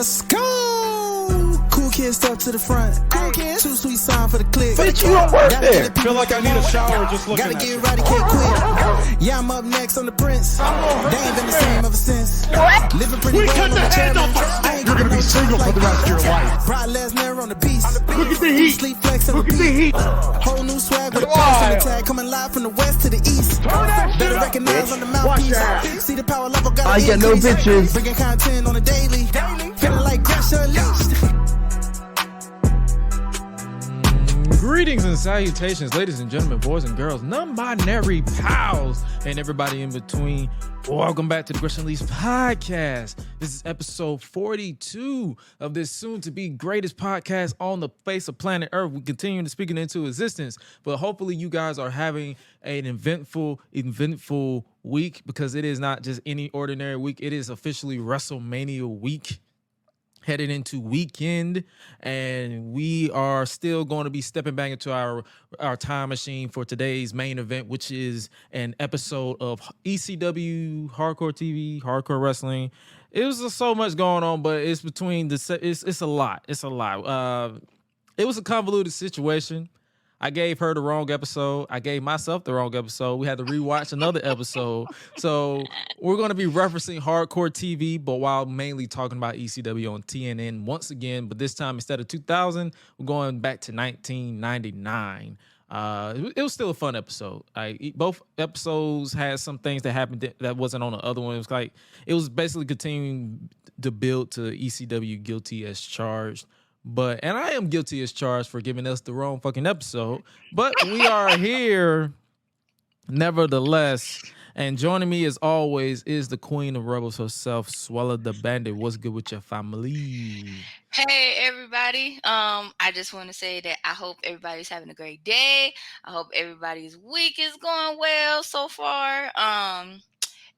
Let's go. Cool kid step to the front. Cool kid. Too sweet sign for the click. Bitch, you don't work there. Feel like I need a shower just looking Gotta at get you. right, can't quit. Yeah, I'm up next on the Prince. They ain't been the same ever since. Living pretty We well cut on the the head challenge. off. I ain't You're got gonna no be single time for the like rest of your life. Brock Lesnar on the beast. Look at the heat. Sleep flex on Look the at the beat. heat. Whole new swag with a price on the tag. Coming live from the west to the east. Better recognize on the mouthpiece. See the power level got I get no bitches. Bringing content on the daily. Feeling like Gresh and Suela. Greetings and salutations, ladies and gentlemen, boys and girls, non-binary pals, and everybody in between. Welcome back to the Gresh and Suela podcast. This is episode 42 of this soon-to-be greatest podcast on the face of planet Earth. We continue to speak it into existence, but hopefully you guys are having an eventful week, because it is not just any ordinary week. It is officially WrestleMania week. Headed into weekend, and we are still going to be stepping back into our time machine for today's main event, which is an episode of ECW Hardcore TV, Hardcore Wrestling. It was just so much going on, but it's between it's a lot. It's a lot. It was a convoluted situation. I gave her the wrong episode. I gave myself the wrong episode. We had to rewatch another episode. So we're going to be referencing Hardcore TV, but while mainly talking about ECW on TNN once again. But this time, instead of 2000, we're going back to 1999. It was still a fun episode. Both episodes had some things that happened that wasn't on the other one. It was basically continuing to build to ECW Guilty as Charged. And I am guilty as charged for giving us the wrong fucking episode. But we are here nevertheless. And joining me as always is the queen of rebels herself, Suela the Bandit. What's good with your family? Hey everybody. I just want to say that I hope everybody's having a great day. I hope everybody's week is going well so far.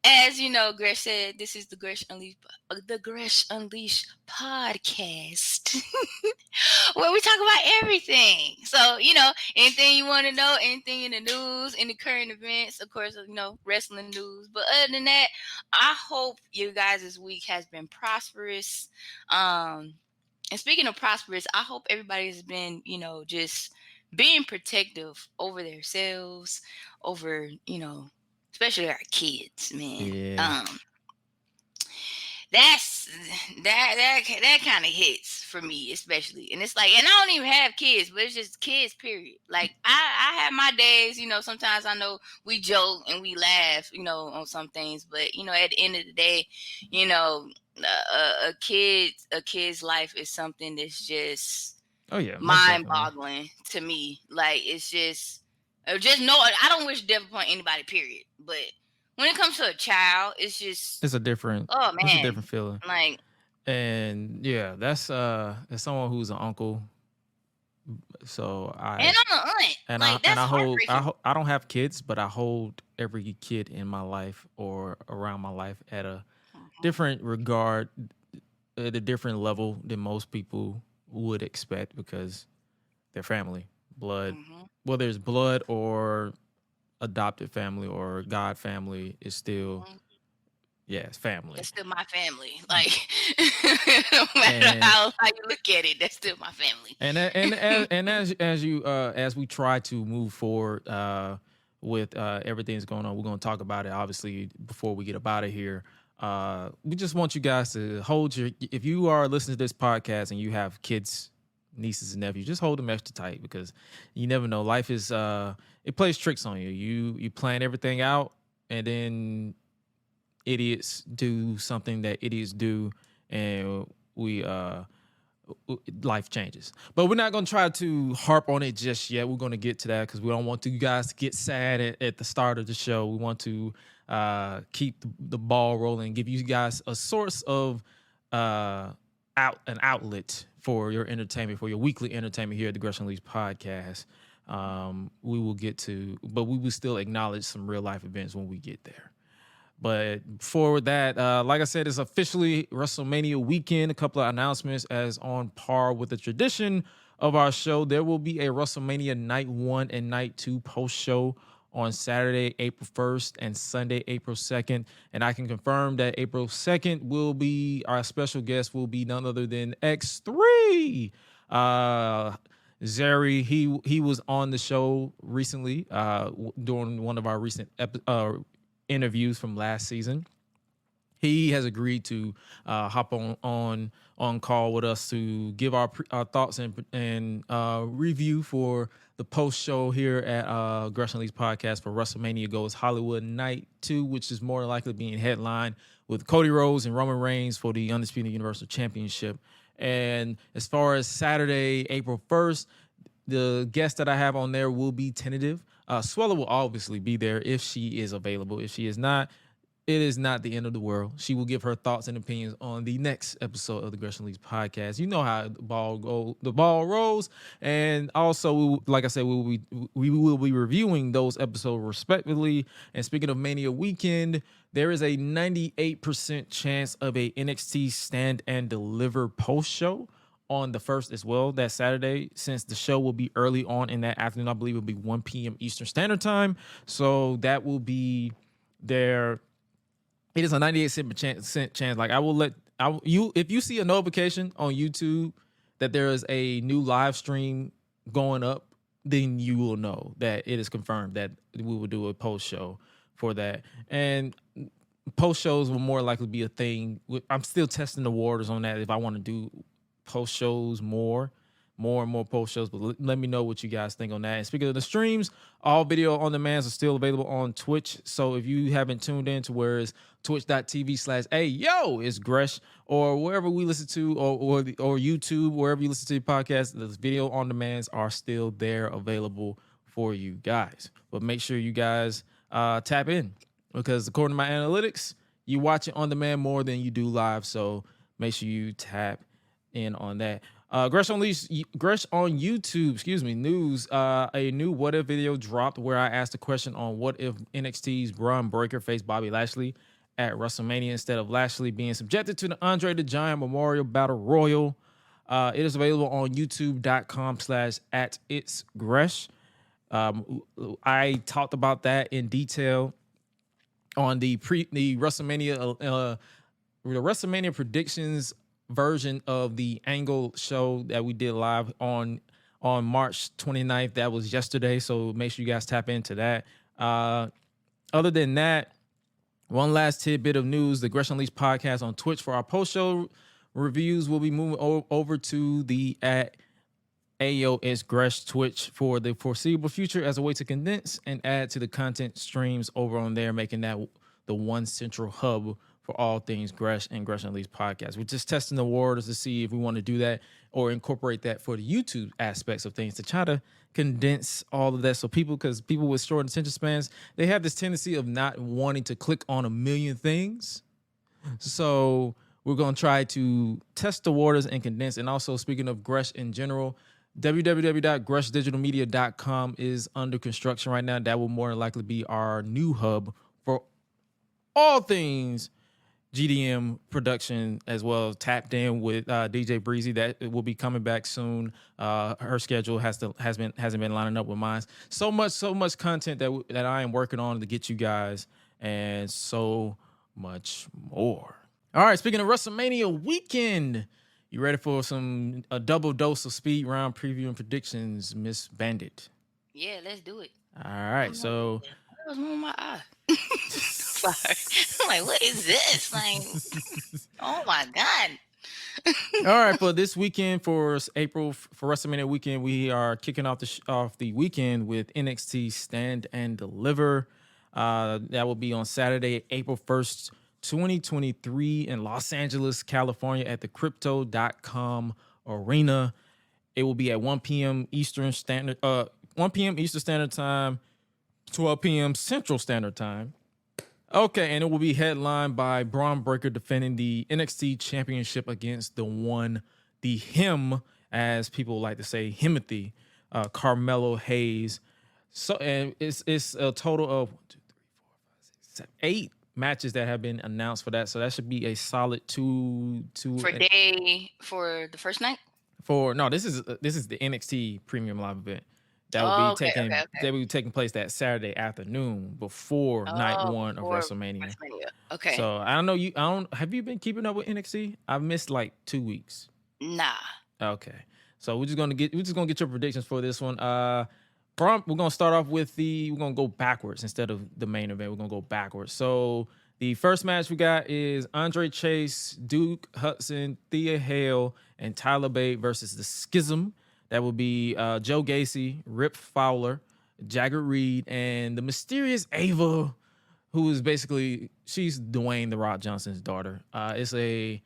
As you know, Gresh said, this is the Gresh Unleashed podcast, where we talk about everything. So, anything you want to know, anything in the news, any current events, of course, wrestling news. But other than that, I hope you guys' week has been prosperous. And speaking of prosperous, I hope everybody's been, just being protective over themselves, over, especially our kids, man. Yeah. That kind of hits for me, especially. And it's like, and I don't even have kids, but it's just kids, period. Like I have my days, sometimes I know we joke and we laugh, on some things, but at the end of the day, a kid's life is something that's just mind-boggling to me. Like it's just no, I don't wish death upon anybody, period. But when it comes to a child, it's a different feeling. Like, and yeah, that's as someone who's an uncle. So I'm an aunt. I don't have kids, but I hold every kid in my life or around my life at a different regard, at a different level than most people would expect, because they're family, blood. Whether it's blood or adopted family or God family, is still, it's family. It's still my family. Like, no matter how you look at it, that's still my family. And as we try to move forward with everything that's going on, we're going to talk about it, obviously, before we get up out of here. We just want you guys to if you are listening to this podcast and you have kids, nieces and nephews, just hold them extra tight, because you never know. Life is it plays tricks on you. You plan everything out, and then idiots do something that idiots do, and life changes. But we're not going to try to harp on it just yet. We're going to get to that, because we don't want you guys to get sad at the start of the show. We want to keep the ball rolling, give you guys a source of an outlet for your entertainment, for your weekly entertainment here at the Gresh and Suela podcast. We will get to, but we will still acknowledge some real life events when we get there. But before that, like I said, it's officially WrestleMania weekend. A couple of announcements as on par with the tradition of our show. There will be a WrestleMania Night 1 and Night 2 post show on Saturday, April 1st and Sunday, April 2nd. And I can confirm that April 2nd will be, our special guest will be none other than X3. Zeri, he was on the show recently during one of our recent interviews from last season. He has agreed to hop on call with us to give our thoughts and review for the post show here at Gresh and Lee's podcast for WrestleMania Goes Hollywood Night 2, which is more likely being headlined with Cody Rhodes and Roman Reigns for the Undisputed Universal Championship. And as far as Saturday, April 1st, the guest that I have on there will be tentative. Suela will obviously be there if she is available. If she is not, it is not the end of the world. She will give her thoughts and opinions on the next episode of the Gresh and Lee's podcast. You know how the ball rolls. And also, like I said, we will be reviewing those episodes respectively. And speaking of Mania weekend, there is a 98% chance of a NXT Stand and Deliver post show on the 1st as well, that Saturday, since the show will be early on in that afternoon. I believe it'll be 1 p.m. Eastern Standard Time. So that will be there. It is a 98% chance. Like, if you see a notification on YouTube that there is a new live stream going up, then you will know that it is confirmed that we will do a post show for that. And post shows will more likely be a thing. I'm still testing the waters on that if I want to do post shows more and more post shows, but let me know what you guys think on that. And speaking of the streams, all video on demands are still available on Twitch. So if you haven't tuned in to where it's twitch.tv/ayo is Gresh, or wherever we listen to, or YouTube, wherever you listen to your podcast, the video on demands are still there available for you guys. But make sure you guys tap in, because according to my analytics, you watch it on demand more than you do live. So make sure you tap in on that. Gresh on YouTube, news. A new What If video dropped where I asked a question on what if NXT's Braun Breaker faced Bobby Lashley at WrestleMania instead of Lashley being subjected to the Andre the Giant Memorial Battle Royal. It is available on youtube.com/@itsgresh. I talked about that in detail on the WrestleMania predictions version of the Angle show that we did live on March 29th. That was yesterday, so make sure you guys tap into that. Other than that, one last tidbit of news: the Gresh and Lee's podcast on Twitch for our post-show reviews will be moving over to the @AyoSGresh Twitch for the foreseeable future as a way to condense and add to the content streams over on there, making that the one central hub for all things Gresh and Gresh and Lee's podcast. We're just testing the waters to see if we want to do that or incorporate that for the YouTube aspects of things, to try to condense all of that. So because people with short attention spans, they have this tendency of not wanting to click on a million things. So we're going to try to test the waters and condense. And also, speaking of Gresh in general, www.greshdigitalmedia.com is under construction right now. That will more than likely be our new hub for all things GDM production, as well as tapped in with DJ Breezy. That will be coming back soon. Her schedule hasn't been lining up with mine. So much content that I am working on to get you guys, and so much more. All right, speaking of WrestleMania weekend, you ready for a double dose of speed round preview and predictions, Miss Bandit? Yeah, let's do it. All right, so that was on my eye. Sorry. I'm like, what is this? Like, oh my God. All right, for this weekend, for WrestleMania weekend, we are kicking off the weekend with NXT Stand and Deliver. That will be on Saturday, April 1st, 2023 in Los Angeles, California at the Crypto.com Arena. It will be at 1 p.m. Eastern Standard Time, 12 p.m. Central Standard Time. Okay, and it will be headlined by Braun Breaker defending the NXT Championship against the him, as people like to say, Himothy, Carmelo Hayes. So, and it's a total of 8 matches that have been announced for that. So that should be a solid two for the first night. This is the NXT Premium Live event. That will be Oh, okay, okay, okay. that will be taking place that Saturday afternoon before night Oh, one of before WrestleMania. WrestleMania. Okay. So I don't know you. I don't. Have you been keeping up with NXT? I've missed like 2 weeks. Nah. Okay. So we're just gonna get your predictions for this one. We're gonna start off with we're gonna go backwards instead of the main event. We're gonna go backwards. So the first match we got is Andre Chase, Duke Hudson, Thea Hale, and Tyler Bate versus the Schism. That would be Joe Gacy, Rip Fowler, Jagger Reed, and the mysterious Ava, who is basically she's Dwayne the Rock Johnson's daughter. I believe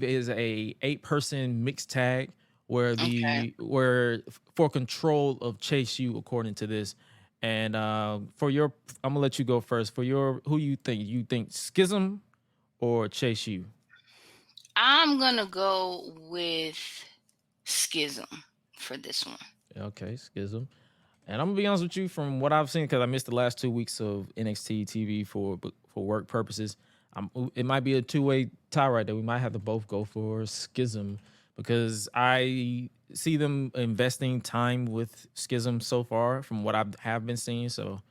it is a 8-person mixed tag where for control of Chase U according to this. And I'm gonna let you go first. For who you think Schism or Chase U? I'm gonna go with Schism for this one. Okay, Schism. And I'm gonna be honest with you, from what I've seen, because I missed the last 2 weeks of NXT TV for work purposes. It might be a 2-way tie right there. We might have to both go for Schism because I see them investing time with Schism so far from what I have been seeing. So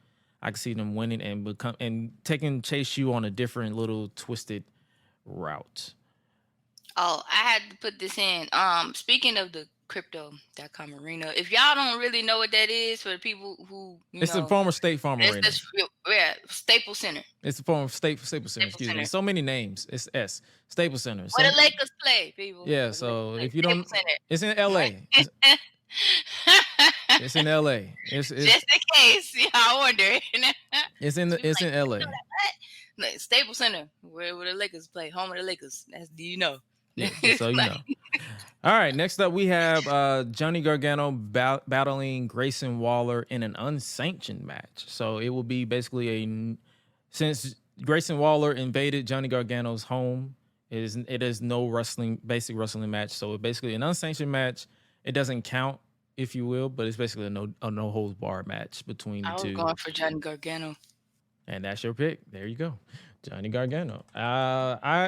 I can see them winning and taking Chase U on a different little twisted route. Oh, I had to put this in. Speaking of the crypto.com arena, if y'all don't really know what that is, for the people who it's the former State Farm Arena. Staples Center. It's the former Staples Center. Excuse me. So many names. It's Staples Center. Where the Lakers play, people. Yeah. So if you don't, it's in LA. It's in LA. It's just in case y'all wondering. It's in LA. Staples Center, where the Lakers play, home of the Lakers. Yeah, so you know. All right, next up we have Johnny Gargano battling Grayson Waller in an unsanctioned match. So it will be basically since Grayson Waller invaded Johnny Gargano's home, it is no basic wrestling match. So basically an unsanctioned match. It doesn't count, if you will, but it's basically a no holds barred match between the two. I was going for Johnny Gargano. And that's your pick. There you go. Johnny Gargano.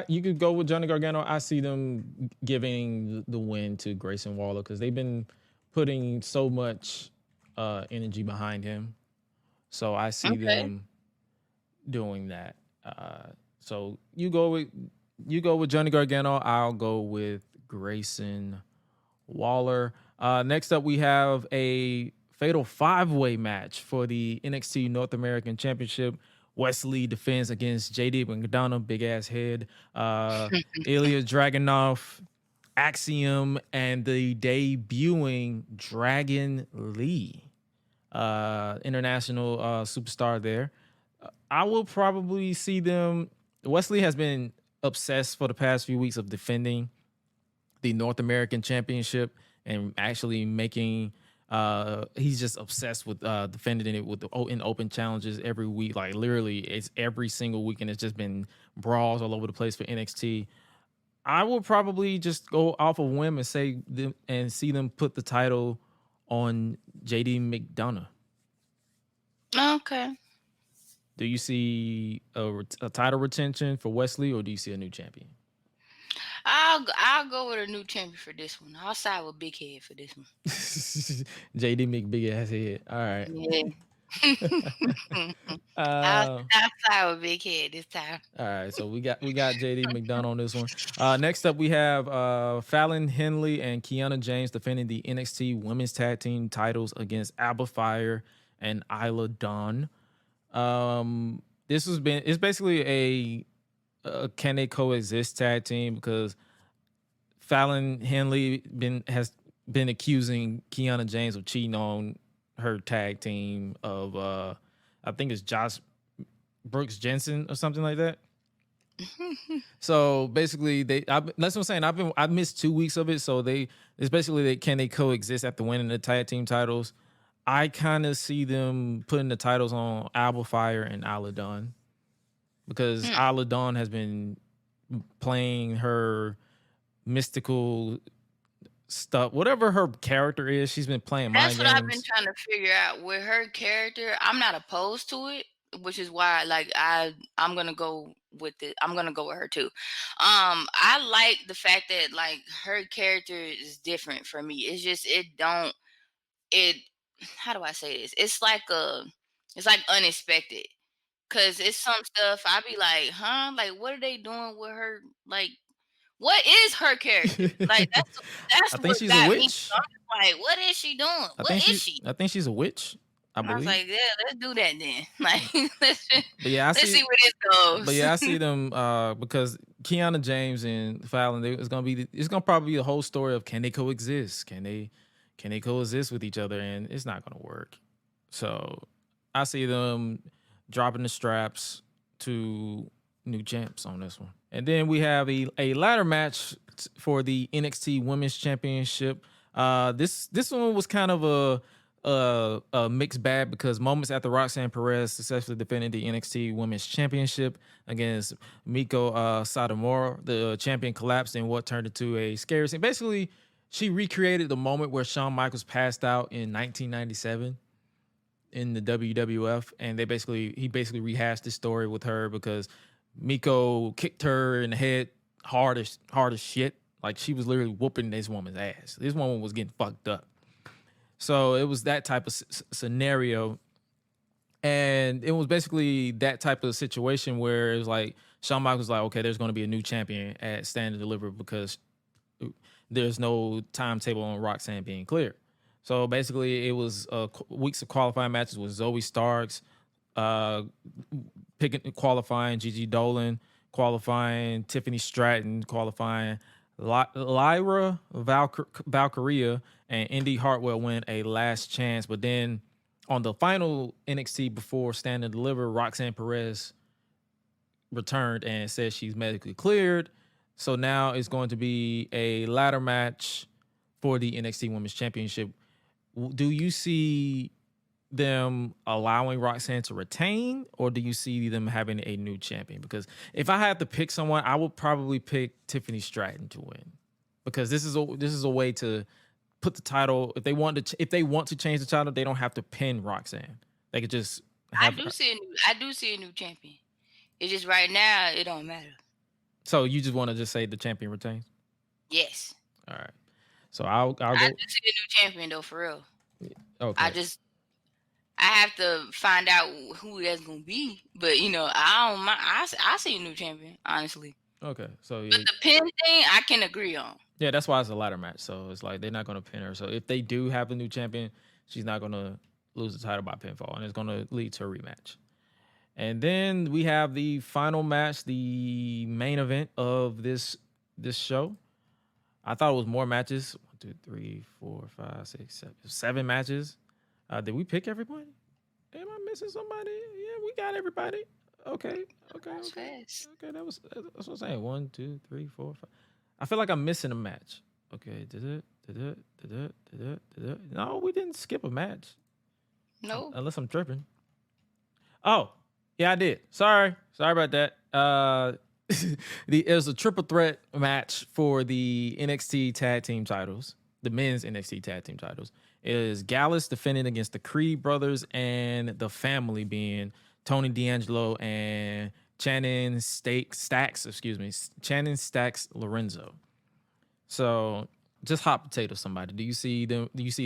You could go with Johnny Gargano. I see them giving the win to Grayson Waller because they've been putting so much energy behind him. So I see them doing that. So you go with Johnny Gargano. I'll go with Grayson Waller. Next up, we have a fatal 5-way match for the NXT North American Championship. Wesley defends against JD McDonough, big ass head, Ilya Dragunov, Axiom, and the debuting Dragon Lee, international superstar there. I will probably see them. Wesley has been obsessed for the past few weeks of defending the North American Championship and actually making. He's just obsessed with defending it in open challenges every week. Like literally, it's every single week, and it's just been brawls all over the place for NXT. I will probably just go off a whim and see them put the title on JD McDonough. Okay. Do you see a title retention for Wesley, or do you see a new champion? I'll go with a new champion for this one. I'll side with Big Head for this one. JD McBig ass head. All right. Yeah. I'll side with Big Head this time. All right. So we got JD McDonough on this one. Next up we have Fallon Henley and Kiana James defending the NXT Women's Tag Team titles against Alba Fire and Isla Dawn. It's basically a can they coexist tag team because Fallon Henley has been accusing Kiana James of cheating on her tag team of I think it's Josh Brooks Jensen or something like that. So basically that's what I'm saying. I missed 2 weeks of it. So can they coexist after winning the tag team titles? I kind of see them putting the titles on Alba Fire and Isla Dawn. Because Isla Dawn has been playing her mystical stuff, whatever her character is. She's been playing mind games. That's what I've been trying to figure out with her character. I'm not opposed to it, which is why I'm gonna go with it. I'm gonna go with her too. I like the fact that like her character is different for me. It's just it. How do I say this? It's like unexpected. Cause it's some stuff I be like, huh? Like, what are they doing with her? Like, what is her character? Like, that's I think what she's a got me. witch. I'm just like, what is she doing? What is she? I think she's a witch. I And I was believe. like, yeah, let's do that then. Like, But yeah, let's see where this goes. But yeah, I see them because Kiana James and Fallon, it's gonna probably be the whole story of can they coexist? Can they coexist with each other? And it's not gonna work. So I see them dropping the straps to new champs on this one. And then we have a ladder match for the NXT Women's Championship. This one was kind of a mixed bag because moments after Roxanne Perez successfully defended the NXT Women's Championship against Miko Satomura, the champion collapsed in what turned into a scary scene. Basically, she recreated the moment where Shawn Michaels passed out in 1997 in the WWF, and he basically rehashed this story with her because Miko kicked her in the head hard as shit. Like she was literally whooping this woman's ass. This woman was getting fucked up. So it was that type of scenario. And it was basically that type of situation where it was like Shawn Michaels was like, okay, there's going to be a new champion at Stand and Deliver because there's no timetable on Roxanne being clear. So basically it was weeks of qualifying matches with Zoe Starks, qualifying Gigi Dolan, qualifying Tiffany Stratton, qualifying Lyra Valkyria, and Indy Hartwell win a last chance. But then on the final NXT before Stand and Deliver, Roxanne Perez returned and said she's medically cleared. So now it's going to be a ladder match for the NXT Women's Championship. Do you see them allowing Roxanne to retain, or do you see them having a new champion? Because if I had to pick someone, I would probably pick Tiffany Stratton to win, because this is a way to put the title. If they want to change the title, they don't have to pin Roxanne. They could just have. I do see a new champion. It's just right now it don't matter. So you just want to just say the champion retains? Yes. All right. So I'll go. I do see a new champion though, for real. Okay. I have to find out who that's gonna be, but I don't mind. I see a new champion, honestly. Okay, so But the pin thing, I can agree on. Yeah, that's why it's a ladder match. So it's like they're not gonna pin her. So if they do have a new champion, she's not gonna lose the title by pinfall, and it's gonna lead to a rematch. And then we have the final match, the main event of this show. I thought it was more matches. 1, 2, 3, 4, 5, 6, 7 matches. Did we pick everybody? Am I missing somebody? Yeah, we got everybody. Okay. That's fast. Okay, that's what I'm saying. 1, 2, 3, 4, 5. I feel like I'm missing a match. Okay, No, we didn't skip a match. No. Unless I'm tripping. Oh, yeah, I did. Sorry about that. It was a triple threat match for the NXT tag team titles, the men's NXT tag team titles. It is Gallus defending against the Creed brothers and the family, being Tony D'Angelo and Channing Stacks Lorenzo. So just hot potato somebody. Do you see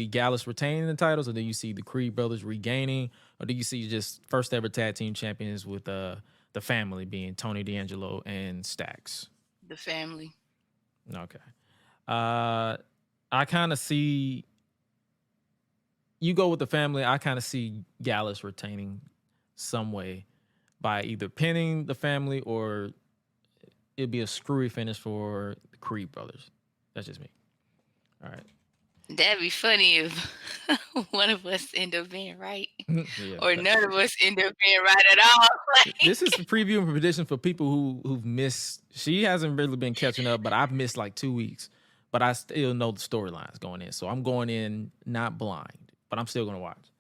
Gallus retaining the titles, or do you see the Creed brothers regaining, or do you see just first ever tag team champions with the family being Tony D'Angelo and Stacks? The family. Okay. I kind of see, you go with the family. I kind of see Gallus retaining some way by either pinning the family, or it'd be a screwy finish for the Creed brothers. That's just me. All right. That'd be funny if one of us end up being right, Yeah, or none of us end up being right at all. Like, this is the preview and prediction for people who've missed. She hasn't really been catching up, but I've missed like 2 weeks. But I still know the storylines going in, so I'm going in not blind, but I'm still gonna watch.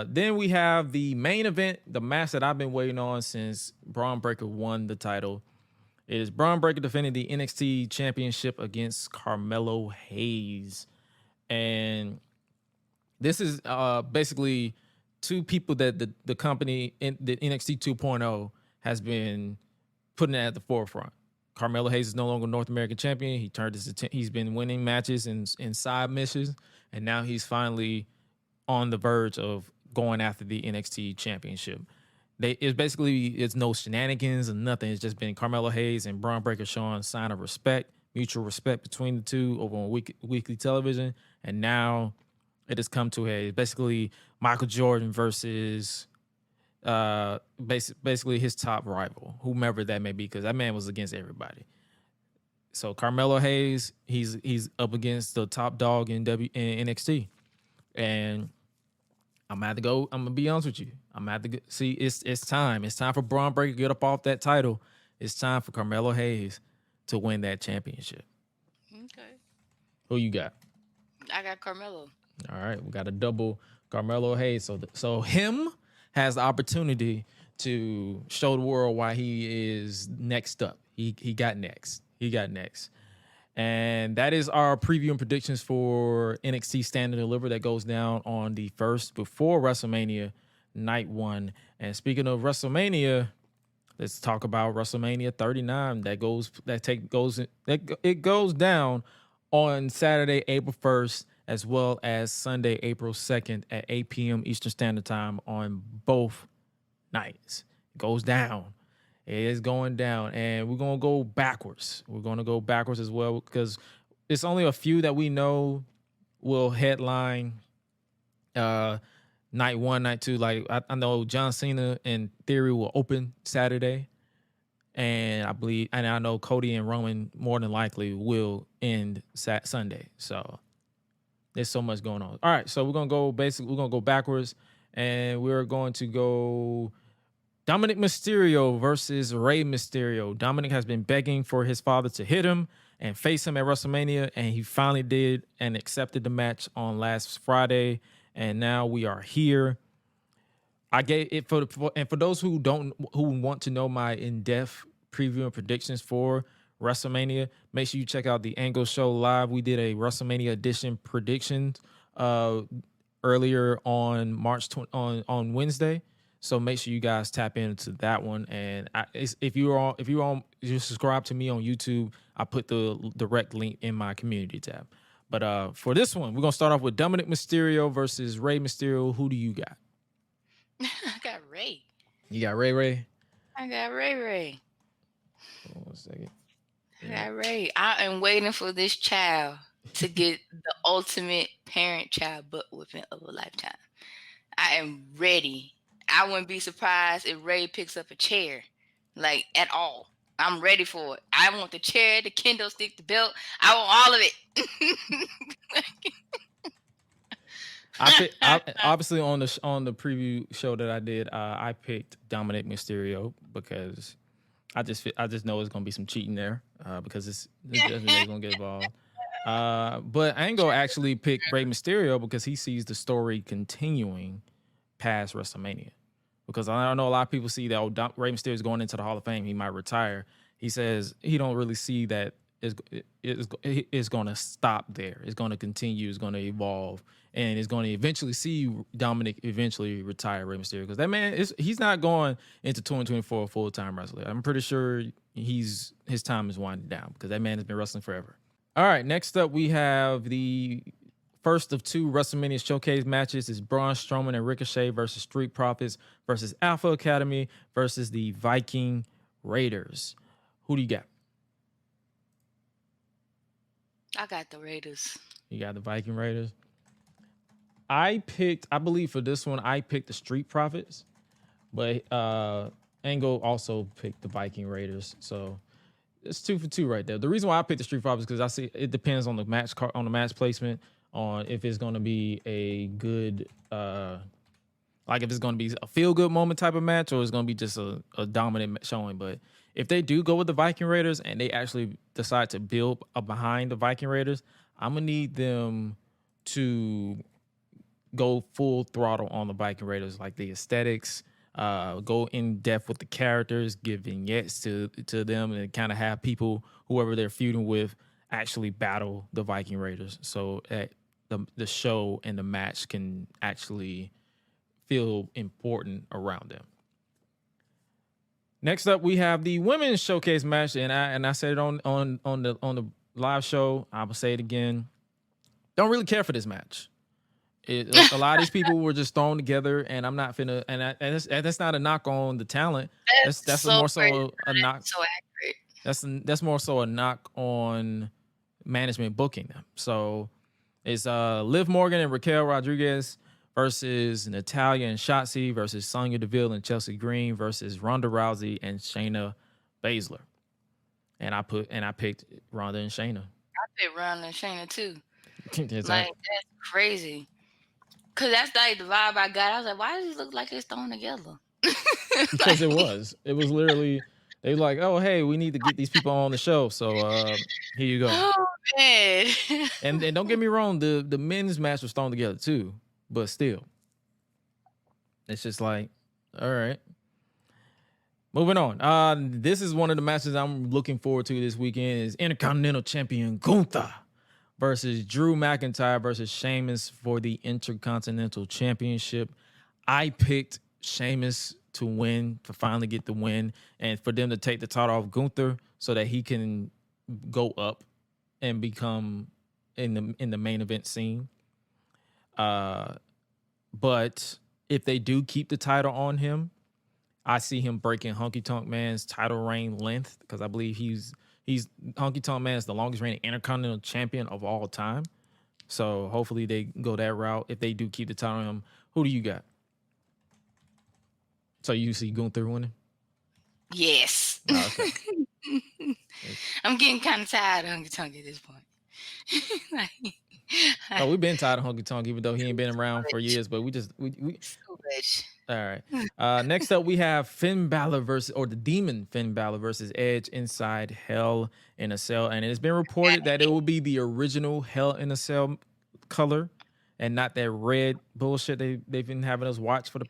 Then we have the main event, the match that I've been waiting on since Braun Breaker won the title. It is Braun Breaker defending the NXT Championship against Carmelo Hayes. And this is basically two people that the company, the NXT 2.0, has been putting at the forefront. Carmelo Hayes is no longer North American champion. He's been winning matches in side missions, and now he's finally on the verge of going after the NXT championship. It's no shenanigans and nothing. It's just been Carmelo Hayes and Braun Breaker showing sign of respect, mutual respect between the two over on weekly television. And now it has come to basically Michael Jordan versus basically his top rival, whomever that may be, because that man was against everybody. So Carmelo Hayes, he's up against the top dog in NXT, and I'm gonna have to go. I'm gonna be honest with you. I'm gonna have to see. It's time. It's time for Braun Breaker to get up off that title. It's time for Carmelo Hayes to win that championship. Okay. Who you got? I got Carmelo. All right, we got a double Carmelo Hayes. So him has the opportunity to show the world why he is next up. He got next. And that is our preview and predictions for NXT Stand and Deliver that goes down on the 1st before WrestleMania Night 1. And speaking of WrestleMania, let's talk about WrestleMania 39. It goes down on Saturday, April 1st, as well as Sunday, April 2nd at 8 p.m. Eastern Standard Time on both nights. It goes down. It is going down, and we're going to go backwards. We're going to go backwards as well because it's only a few that we know will headline night 1, night 2. Like I know John Cena in theory will open Saturday, and I know Cody and Roman more than likely will end Sunday. So there's so much going on. All right, so we're going to go backwards, and we're going to go Dominic Mysterio versus Rey Mysterio. Dominic has been begging for his father to hit him and face him at WrestleMania, and he finally did and accepted the match on last Friday, and now we are here. I gave it for those who want to know my in-depth preview and predictions for WrestleMania, make sure you check out the Angle Show Live. We did a WrestleMania edition predictions earlier on on Wednesday. So make sure you guys tap into that one. And if you subscribe to me on YouTube, I put the direct link in my community tab. But for this one, we're gonna start off with Dominic Mysterio versus Rey Mysterio. Who do you got? I got Rey. You got Rey? I got Rey. Hold on 1 second. I got Rey. I am waiting for this child to get the ultimate parent-child butt whipping of a lifetime. I am ready. I wouldn't be surprised if Rey picks up a chair, like at all. I'm ready for it. I want the chair, the kendo stick, the belt. I want all of it. Obviously on the preview show that I did, I picked Dominic Mysterio because I just know it's gonna be some cheating there because it's definitely gonna get involved. But I ain't gonna actually pick Rey Mysterio because he sees the story continuing past WrestleMania. Because I know a lot of people see that Rey Mysterio is going into the Hall of Fame. He might retire. He says he don't really see that it's going to stop there. It's going to continue. It's going to evolve. And it's going to eventually see Dominic eventually retire Rey Mysterio. Because that man, he's not going into 2024 a full-time wrestler. I'm pretty sure his time is winding down because that man has been wrestling forever. All right, next up we have the first of 2 WrestleMania Showcase matches is Braun Strowman and Ricochet versus Street Profits versus Alpha Academy versus the Viking Raiders. Who do you got? I got the Raiders. You got the Viking Raiders? I believe for this one, I picked the Street Profits, but Angle also picked the Viking Raiders. So it's 2 for 2 right there. The reason why I picked the Street Profits is because I see it depends on the match match placement, on if it's going to be a good, like if it's going to be a feel-good moment type of match or it's going to be just a dominant showing. But if they do go with the Viking Raiders and they actually decide to build behind the Viking Raiders, I'm going to need them to go full throttle on the Viking Raiders, like the aesthetics, go in depth with the characters, give vignettes to them, and kind of have people, whoever they're feuding with, actually battle the Viking Raiders. So the show and the match can actually feel important around them. Next up, we have the women's showcase match, and I said it on the live show. I will say it again. Don't really care for this match A lot of these people were just thrown together, and I'm not finna. And that's not a knock on the talent. That's so more crazy. so a knock. So accurate. That's more so a knock on management booking them. So it's Liv Morgan and Raquel Rodriguez versus Natalya and Shotzi versus Sonya Deville and Chelsea Green versus Ronda Rousey and Shayna Baszler. And I picked Ronda and Shayna. I picked Ronda and Shayna too. That's That's crazy. Cause that's like the vibe I got. I was like, why does it look like it's thrown together? Because it was literally, they were like, oh, hey, we need to get these people on the show. So here you go. Oh man. And don't get me wrong, the men's match was thrown together too, but still. It's just like, all right. Moving on. This is one of the matches I'm looking forward to this weekend is Intercontinental Champion Gunther versus Drew McIntyre versus Sheamus for the Intercontinental Championship. I picked Sheamus to win, to finally get the win, and for them to take the title off Gunther so that he can go up and become in the main event scene. But if they do keep the title on him, I see him breaking Honky Tonk Man's title reign length because I believe he's Honky Tonk Man is the longest reigning Intercontinental Champion of all time. So hopefully they go that route. If they do keep the title on him, who do you got? So you see Gunther winning? Yes. Oh, okay. I'm getting kind of tired of Honky Tonk at this point. We've been tired of Honky Tonk, even though he ain't been around for years. But we so much. all right. Next up, we have Finn Balor the Demon Finn Balor versus Edge inside Hell in a Cell, and it's been reported that it will be the original Hell in a Cell color, and not that red bullshit they've been having us watch for the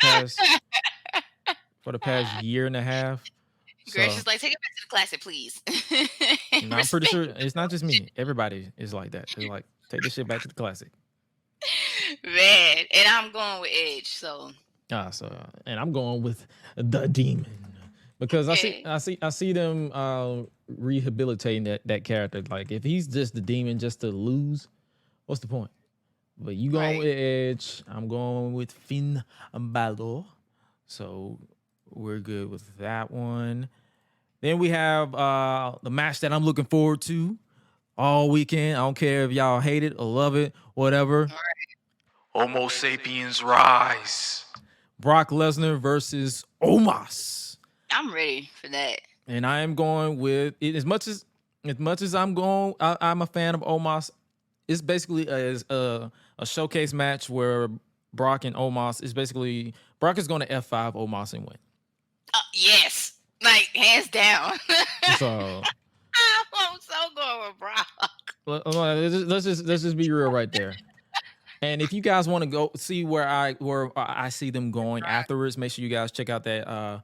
past year and a half. Gresh is like, take it back to the classic, please. No, I'm pretty sure it's not just me. Everybody is like that. They're like, take this shit back to the classic. Man, and I'm going with Edge, so. And I'm going with the Demon because I see them rehabilitating that character. Like if he's just the Demon just to lose, what's the point? But you going with Edge, I'm going with Finn Balor, so we're good with that one. Then we have the match that I'm looking forward to all weekend. I don't care if y'all hate it or love it, whatever. Right. Homo sapiens rise. Brock Lesnar versus Omos. I'm ready for that. And I am going with it as much as I'm a fan of Omos. It's basically a showcase match where Brock and Omos is basically Brock is going to F5 Omos and win. Yes, like hands down. So I'm so going with Brock. Let's just be real right there. And if you guys want to go see where I see them going afterwards, make sure you guys check out that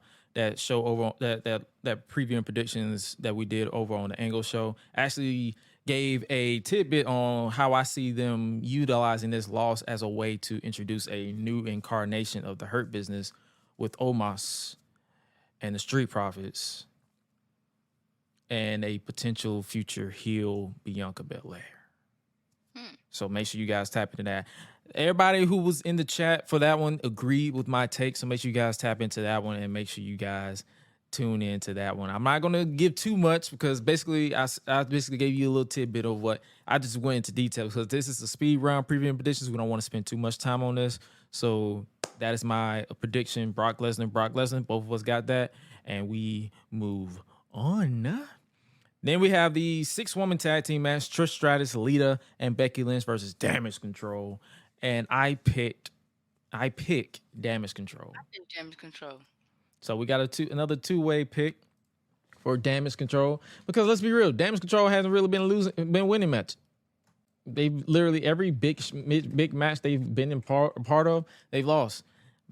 show over that preview and predictions that we did over on the Angle Show. Actually gave a tidbit on how I see them utilizing this loss as a way to introduce a new incarnation of the Hurt Business with Omos and the Street Profits and a potential future heel Bianca Belair. So make sure you guys tap into that. Everybody who was in the chat for that one agreed with my take. So make sure you guys tap into that one and make sure you guys tune into that one. I'm not going to give too much because basically I basically gave you a little tidbit of what I just went into detail because this is a speed round preview and predictions. We don't want to spend too much time on this. So that is my prediction. Brock Lesnar. Both of us got that. And we move on. Then we have the 6-woman tag team match, Trish Stratus, Lita, and Becky Lynch versus Damage Control. And I pick Damage Control. I picked Damage Control. So we got another two-way pick for Damage Control. Because let's be real, Damage Control hasn't really been winning match. They've literally every big match they've been in part of, they've lost.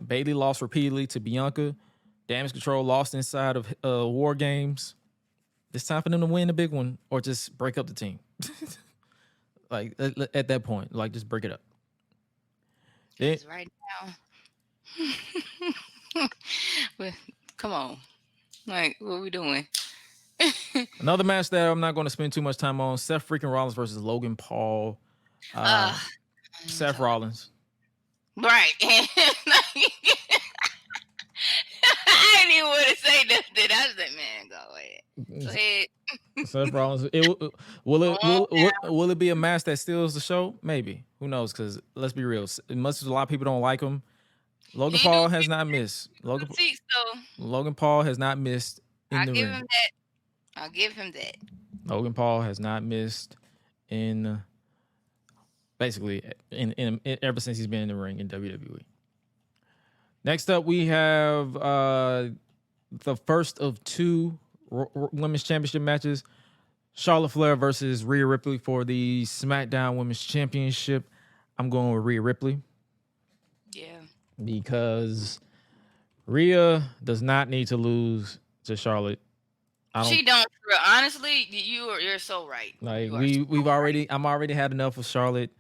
Bayley lost repeatedly to Bianca. Damage Control lost inside of War Games. It's time for them to win the big one or just break up the team. Like at that point, like just break it up. Right now. But come on. Like, what are we doing? Another match that I'm not going to spend too much time on, Seth freaking Rollins versus Logan Paul. Seth Rollins. Right. I didn't even want to say nothing. I was like, man, go ahead. Go ahead. Seth Rollins. Will it be a match that steals the show? Maybe. Who knows? Because let's be real. As much as a lot of people don't like him, Logan Paul has not missed. Logan Paul has not missed in the ring. Him that. I'll give him that. Logan Paul has not missed in basically in ever since he's been in the ring in WWE. Next up, we have the first of two women's championship matches. Charlotte Flair versus Rhea Ripley for the SmackDown Women's Championship. I'm going with Rhea Ripley. Yeah. Because Rhea does not need to lose to Charlotte. She don't. Honestly, you're so right. Like I'm already had enough of Charlotte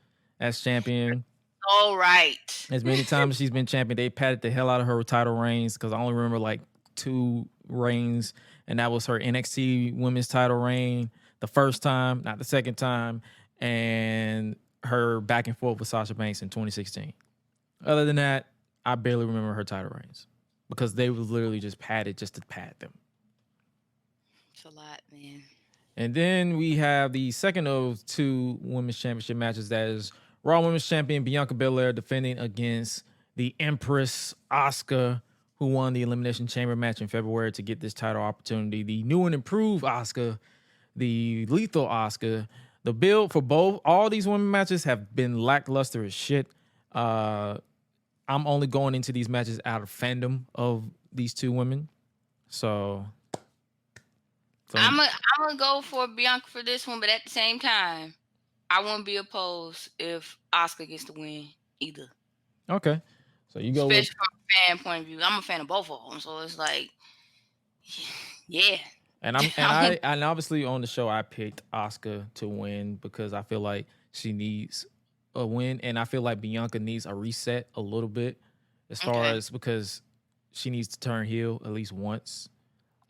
as champion. All right. As many times as she's been champion, they patted the hell out of her title reigns because I only remember like 2 reigns, and that was her NXT Women's Title reign the first time, not the second time, and her back and forth with Sasha Banks in 2016. Other than that, I barely remember her title reigns because they were literally just padded just to pad them. It's a lot, man. And then we have the second of 2 women's championship matches. That is Raw Women's Champion Bianca Belair defending against the Empress Asuka, who won the Elimination Chamber match in February to get this title opportunity. The new and improved Asuka, the lethal Asuka. The build for all these women matches have been lackluster as shit. I'm only going into these matches out of fandom of these 2 women. So I'm gonna go for Bianca for this one, but at the same time, I wouldn't be opposed if Asuka gets the win either. Okay, so you go especially from a fan point of view. I'm a fan of both of them, so it's like, yeah. And and obviously on the show I picked Asuka to win because I feel like she needs a win, and I feel like Bianca needs a reset a little bit as far as because she needs to turn heel at least once.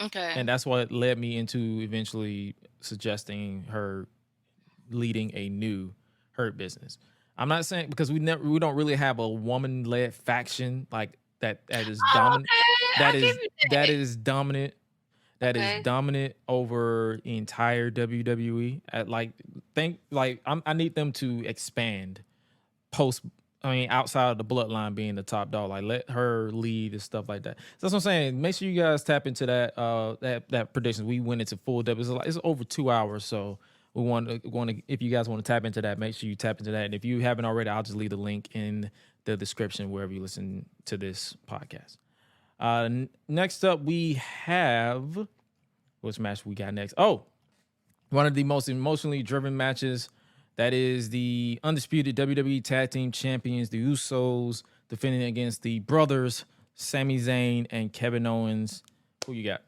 Okay. And that's what led me into eventually suggesting her leading a new Hurt Business. I'm not saying because we don't really have a woman-led faction like that is dominant. Okay. That is dominant. That is dominant over the entire WWE. I need them to expand outside of the bloodline being the top dog, like let her lead and stuff like that. So that's what I'm saying. Make sure you guys tap into that that prediction. We went into full depth. It's over 2 hours, so we want to. If you guys want to tap into that, make sure you tap into that. And if you haven't already, I'll just leave the link in the description wherever you listen to this podcast. Next up, we have which match we got next? Oh, one of the most emotionally driven matches. That is the undisputed WWE Tag Team Champions, the Usos, defending against the brothers, Sami Zayn and Kevin Owens. Who you got?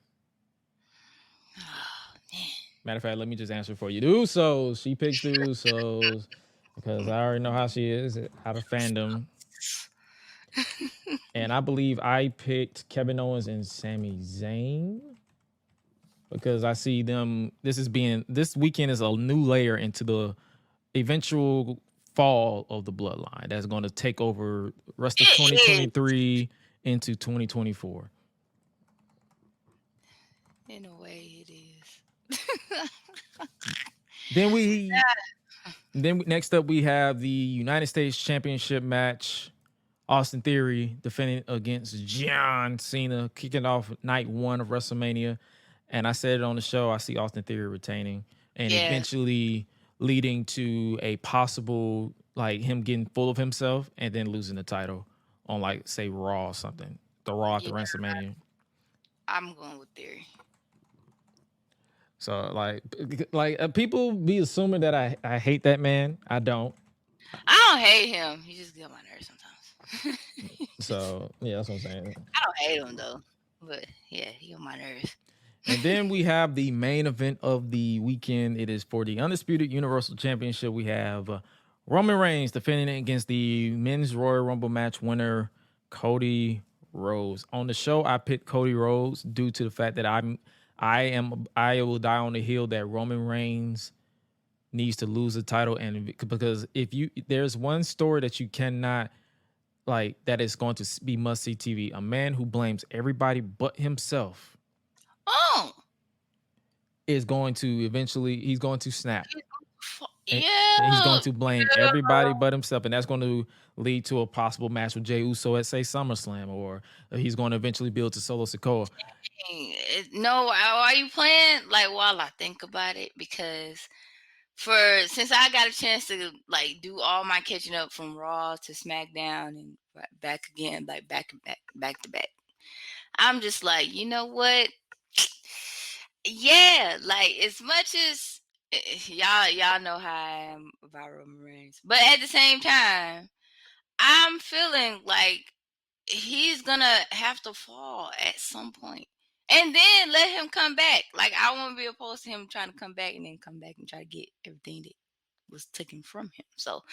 Matter of fact, let me just answer for you. The Usos. She picked the Usos because I already know how she is out of fandom. And I believe I picked Kevin Owens and Sami Zayn because I see them. This weekend is a new layer into the eventual fall of the bloodline that's going to take over rest of 2023 into 2024. In a way, it is. Then next up we have the United States Championship match. Austin Theory defending against John Cena, kicking off night 1 of WrestleMania. And I said it on the show, I see Austin Theory retaining and eventually leading to a possible, like, him getting full of himself and then losing the title on, like, say, Raw or something. The Raw after WrestleMania. I'm going with Theory. So, like people be assuming that I hate that man. I don't. I don't hate him. He just gets on my nerves sometimes. So, yeah, that's what I'm saying. I don't hate him, though. But, yeah, he on my nerves. And then we have the main event of the weekend. It is for the Undisputed Universal Championship. We have Roman Reigns defending against the Men's Royal Rumble match winner, Cody Rhodes. On the show, I picked Cody Rhodes due to the fact that I will die on the hill that Roman Reigns needs to lose the title, and because there's one story that you cannot like that is going to be must see TV. A man who blames everybody but himself Oh, is going to eventually he's going to snap. And he's going yeah. to blame everybody but himself, and that's going to lead to a possible match with Jey Uso at say SummerSlam, or he's going to eventually build to Solo Sikoa. No, are you playing? Like, while I think about it, because since I got a chance to like do all my catching up from Raw to SmackDown and back again, like back to back, I'm just like, you know what? Yeah, like as much as y'all know how I am about Roman Reigns, but at the same time, I'm feeling like he's gonna have to fall at some point, and then let him come back. Like I won't be opposed to him trying to come back and then come back and try to get everything that was taken from him. So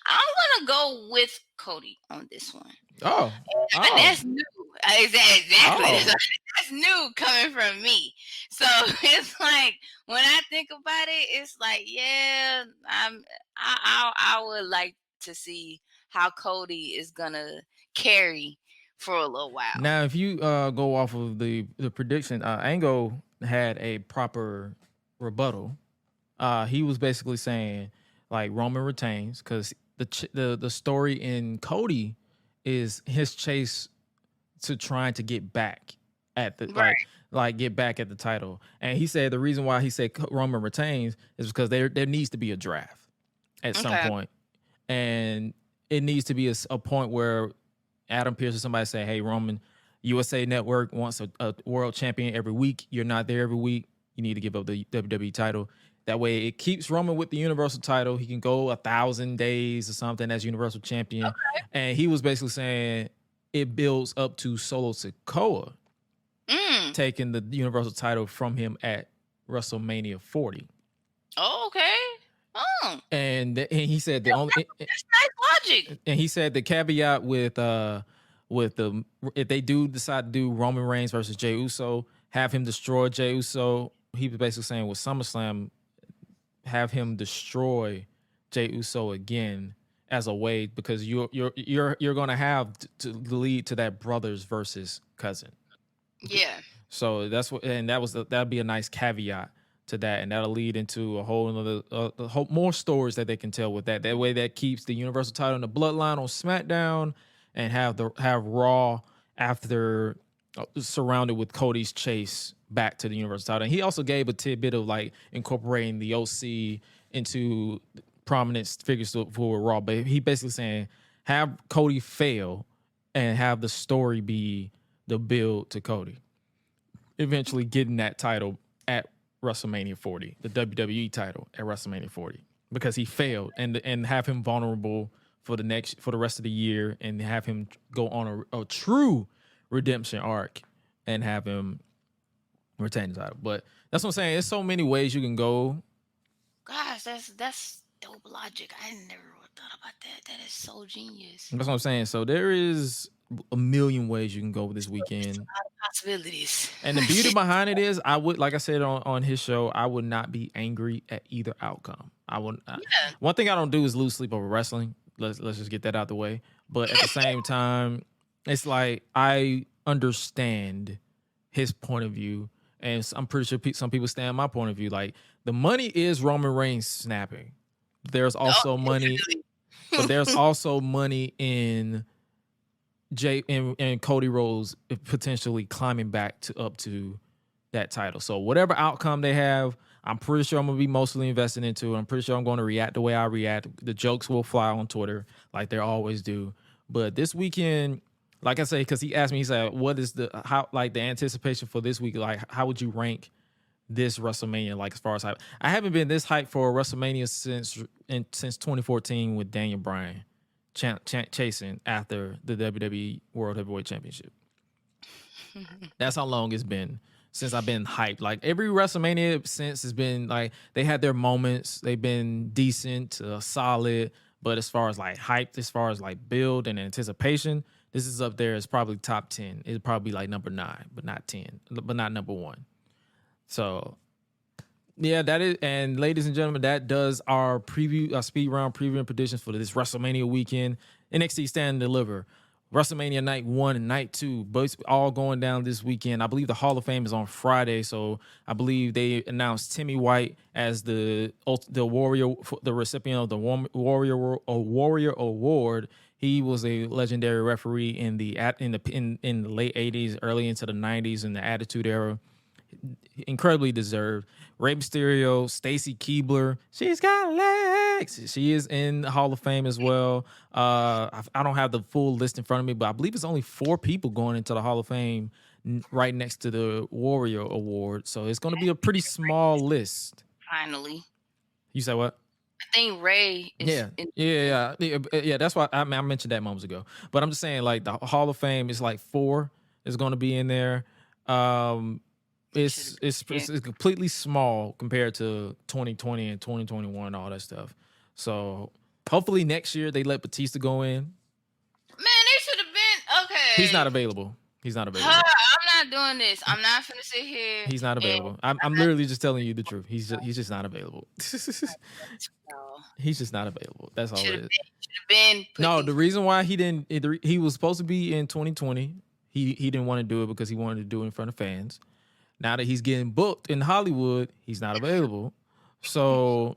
I'm gonna go with Cody on this one. Oh, And that's new. Exactly. Oh. That's new coming from me. So it's like when I think about it, it's like, yeah, I would like to see how Cody is gonna carry for a little while. Now, if you go off of the prediction, Angle had a proper rebuttal. He was basically saying like Roman retains because the story in Cody is his chase to trying to get back at the like get back at the title. And he said the reason why he said Roman retains is because there needs to be a draft at some point, and it needs to be a point where Adam Pearce or somebody say, hey, Roman, USA Network wants a world champion every week. You're not there every week. You need to give up the WWE title. That way it keeps Roman with the Universal title. He can go 1,000 days or something as Universal champion. Okay. And he was basically saying it builds up to Solo Sikoa taking the Universal title from him at WrestleMania 40. Oh, okay. Oh. And he said the only that's nice logic. And he said the caveat with the if they do decide to do Roman Reigns versus Jey Uso, have him destroy Jey Uso. He was basically saying with SummerSlam, have him destroy Jey Uso again as a way, because you're going to have to lead to that brothers versus cousin. Yeah. So that's what, and that'd be a nice caveat to that, and that'll lead into a whole another more stories that they can tell with that. That way, that keeps the Universal title in the bloodline on SmackDown, and have Raw after surrounded with Cody's chase back to the Universal title. And he also gave a tidbit of like incorporating the OC into prominent figures for Raw, but he basically saying have Cody fail and have the story be the build to Cody eventually getting that title at WrestleMania 40, the WWE title at WrestleMania 40, because he failed, and have him vulnerable for the rest of the year, and have him go on a true redemption arc and have him retain the title. But that's what I'm saying. There's so many ways you can go. Gosh, that's dope logic. I never thought about that. That is so genius. That's what I'm saying. So there is a million ways you can go this weekend. There's a lot of possibilities. And the beauty behind it is, I would, like I said on his show, I would not be angry at either outcome. I would. One thing I don't do is lose sleep over wrestling. Let's just get that out the way. But at the same time, it's like I understand his point of view, and I'm pretty sure some people stand my point of view. Like, the money is Roman Reigns snapping. There's also money, but there's also money in Jay and Cody Rhodes potentially climbing back up to that title. So whatever outcome they have, I'm pretty sure I'm going to be mostly invested into it. I'm pretty sure I'm going to react the way I react. The jokes will fly on Twitter like they always do. But this weekend, like I say, because he asked me, he said, what is the anticipation for this week? Like, how would you rank this WrestleMania? Like, as far as hype, I haven't been this hyped for a WrestleMania since 2014 with Daniel Bryan chasing after the WWE World Heavyweight Championship. That's how long it's been since I've been hyped. Like, every WrestleMania since has been like, they had their moments. They've been decent, solid. But as far as like hyped, as far as like build and anticipation, this is up there. It's probably top 10. It'd probably be like number 9, but not 10, but not number 1. So yeah, that is. And ladies and gentlemen, that does our speed round preview and predictions for this WrestleMania weekend. NXT Stand and Deliver. WrestleMania Night 1 and Night 2, both all going down this weekend. I believe the Hall of Fame is on Friday, so I believe they announced Timmy White as the warrior, the recipient of the Warrior Award. He was a legendary referee in the late 80s, early into the 90s in the Attitude Era. Incredibly deserved. Rey Mysterio, Stacy Keibler, she's got legs. She is in the Hall of Fame as well. I don't have the full list in front of me, but I believe it's only 4 people going into the Hall of Fame right next to the Warrior Award. So it's going to be a pretty small list. Finally. You said what? I think Ray is yeah. That's why I mentioned that moments ago. But I'm just saying, like, the Hall of Fame is like 4 is going to be in there. It's completely small compared to 2020 and 2021 and all that stuff. So hopefully next year they let Batista go in. Man, they should have been okay. He's not available. I'm not doing this. I'm not finna sit here. He's not available. I'm literally just telling you the truth. He's just not available. He's just not available. That's all it is. Should have been. No, the reason why he was supposed to be in 2020. He didn't want to do it because he wanted to do it in front of fans. Now that he's getting booked in Hollywood, he's not available. So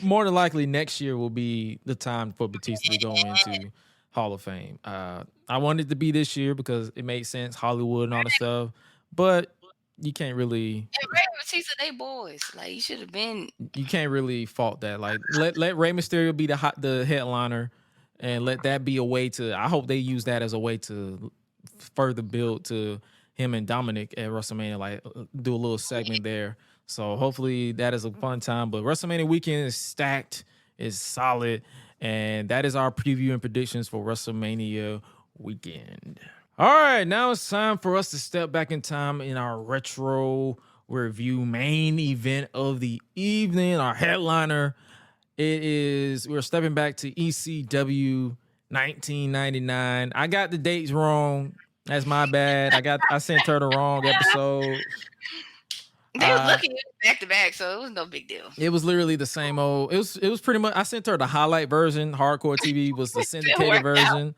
more than likely next year will be the time for Batista to go into Hall of Fame. I wanted it to be this year because it made sense, Hollywood and all that stuff. But you can't really. And Ray and Batista, they boys. Like, he should have been. You can't really fault that. Like, let Rey Mysterio be the headliner, and let that be a way to. I hope they use that as a way to further build to him and Dominic at WrestleMania, like do a little segment there. So hopefully that is a fun time. But WrestleMania weekend is stacked, is solid, and that is our preview and predictions for WrestleMania weekend. All right, now it's time for us to step back in time in our retro review main event of the evening, our headliner. We're stepping back to ECW 1999. I got the dates wrong. That's my bad. I sent her the wrong episode. They was looking back to back, so it was no big deal. It was literally the same old. It was pretty much. I sent her the highlight version. Hardcore TV was the syndicated version,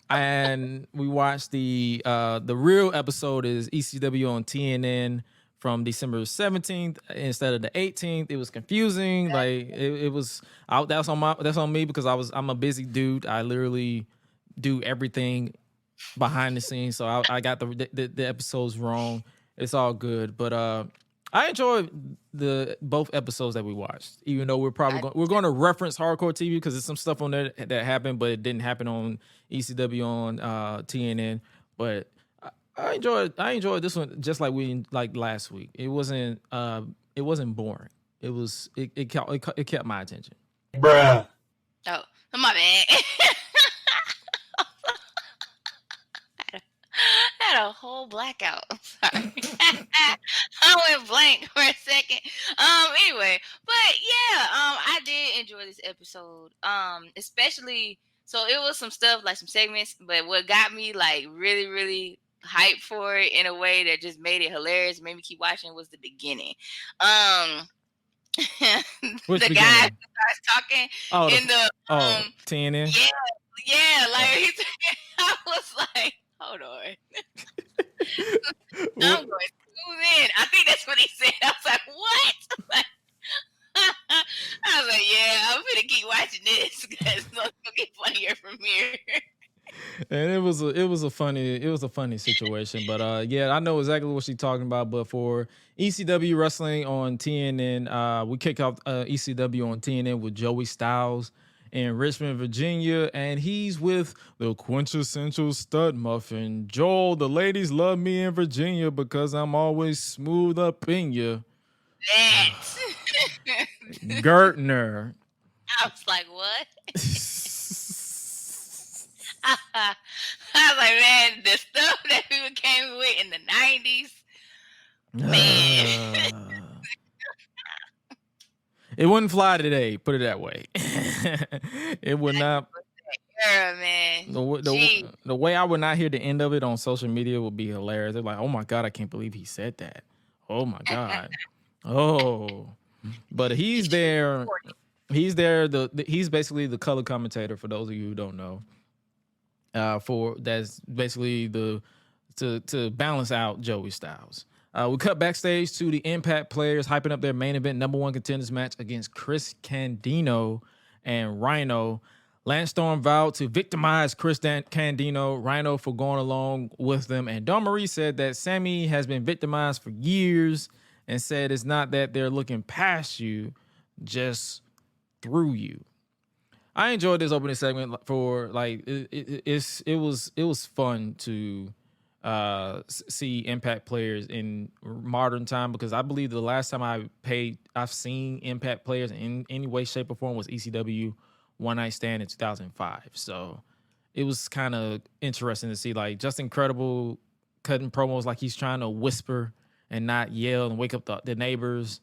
and we watched the real episode is ECW on TNN from December 17th instead of the 18th. It was confusing. Like it was. That's on me because I'm a busy dude. I literally do everything behind the scenes, so I got the episodes wrong. It's all good, but I enjoyed both episodes that we watched, even though we're going to reference Hardcore TV because there's some stuff on there that happened, but it didn't happen on ECW on TNN. But I enjoyed this one just like last week. It wasn't boring. It kept my attention. Bruh. Oh, my bad. I had a whole blackout. I'm sorry. I went blank for a second. Anyway, but yeah, I did enjoy this episode. Especially, so it was some stuff like some segments, but what got me like really, really hyped for it in a way that just made it hilarious, made me keep watching was the beginning. The guy starts talking in the TNN. Yeah, like I was like, hold on. I'm going smooth in. I think that's what he said. I was like, what? I was like, yeah, I'm gonna keep watching this because it's gonna get funnier from here. And it was a funny situation, but yeah, I know exactly what she's talking about. But for ECW wrestling on TNN, we kick off ECW on TNN with Joey Styles in Richmond, Virginia, and he's with the quintessential stud muffin. Joel, the ladies love me in Virginia because I'm always smooth up in you. Gertner. I was like, what? I was like, man, the stuff that people came with in the 90s, man. It wouldn't fly today, put it that way. It would not. Girl, man. The way I would not hear the end of it on social media would be hilarious. They're like, oh my God, I can't believe he said that. Oh my God. Oh. But he's there. He's there. He's basically the color commentator for those of you who don't know. for that's basically to balance out Joey Styles. We cut backstage to the Impact players hyping up their main event #1 Contenders match against Chris Candido and Rhino. Lance Storm vowed to victimize Chris Candido, Rhino for going along with them. And Dawn Marie said that Sammy has been victimized for years and said it's not that they're looking past you, just through you. I enjoyed this opening segment for like it was fun to see Impact players in modern time, because I believe the last time I've seen Impact players in any way, shape, or form was ECW One Night Stand in 2005. So it was kind of interesting to see like just Incredible cutting promos like he's trying to whisper and not yell and wake up the neighbors.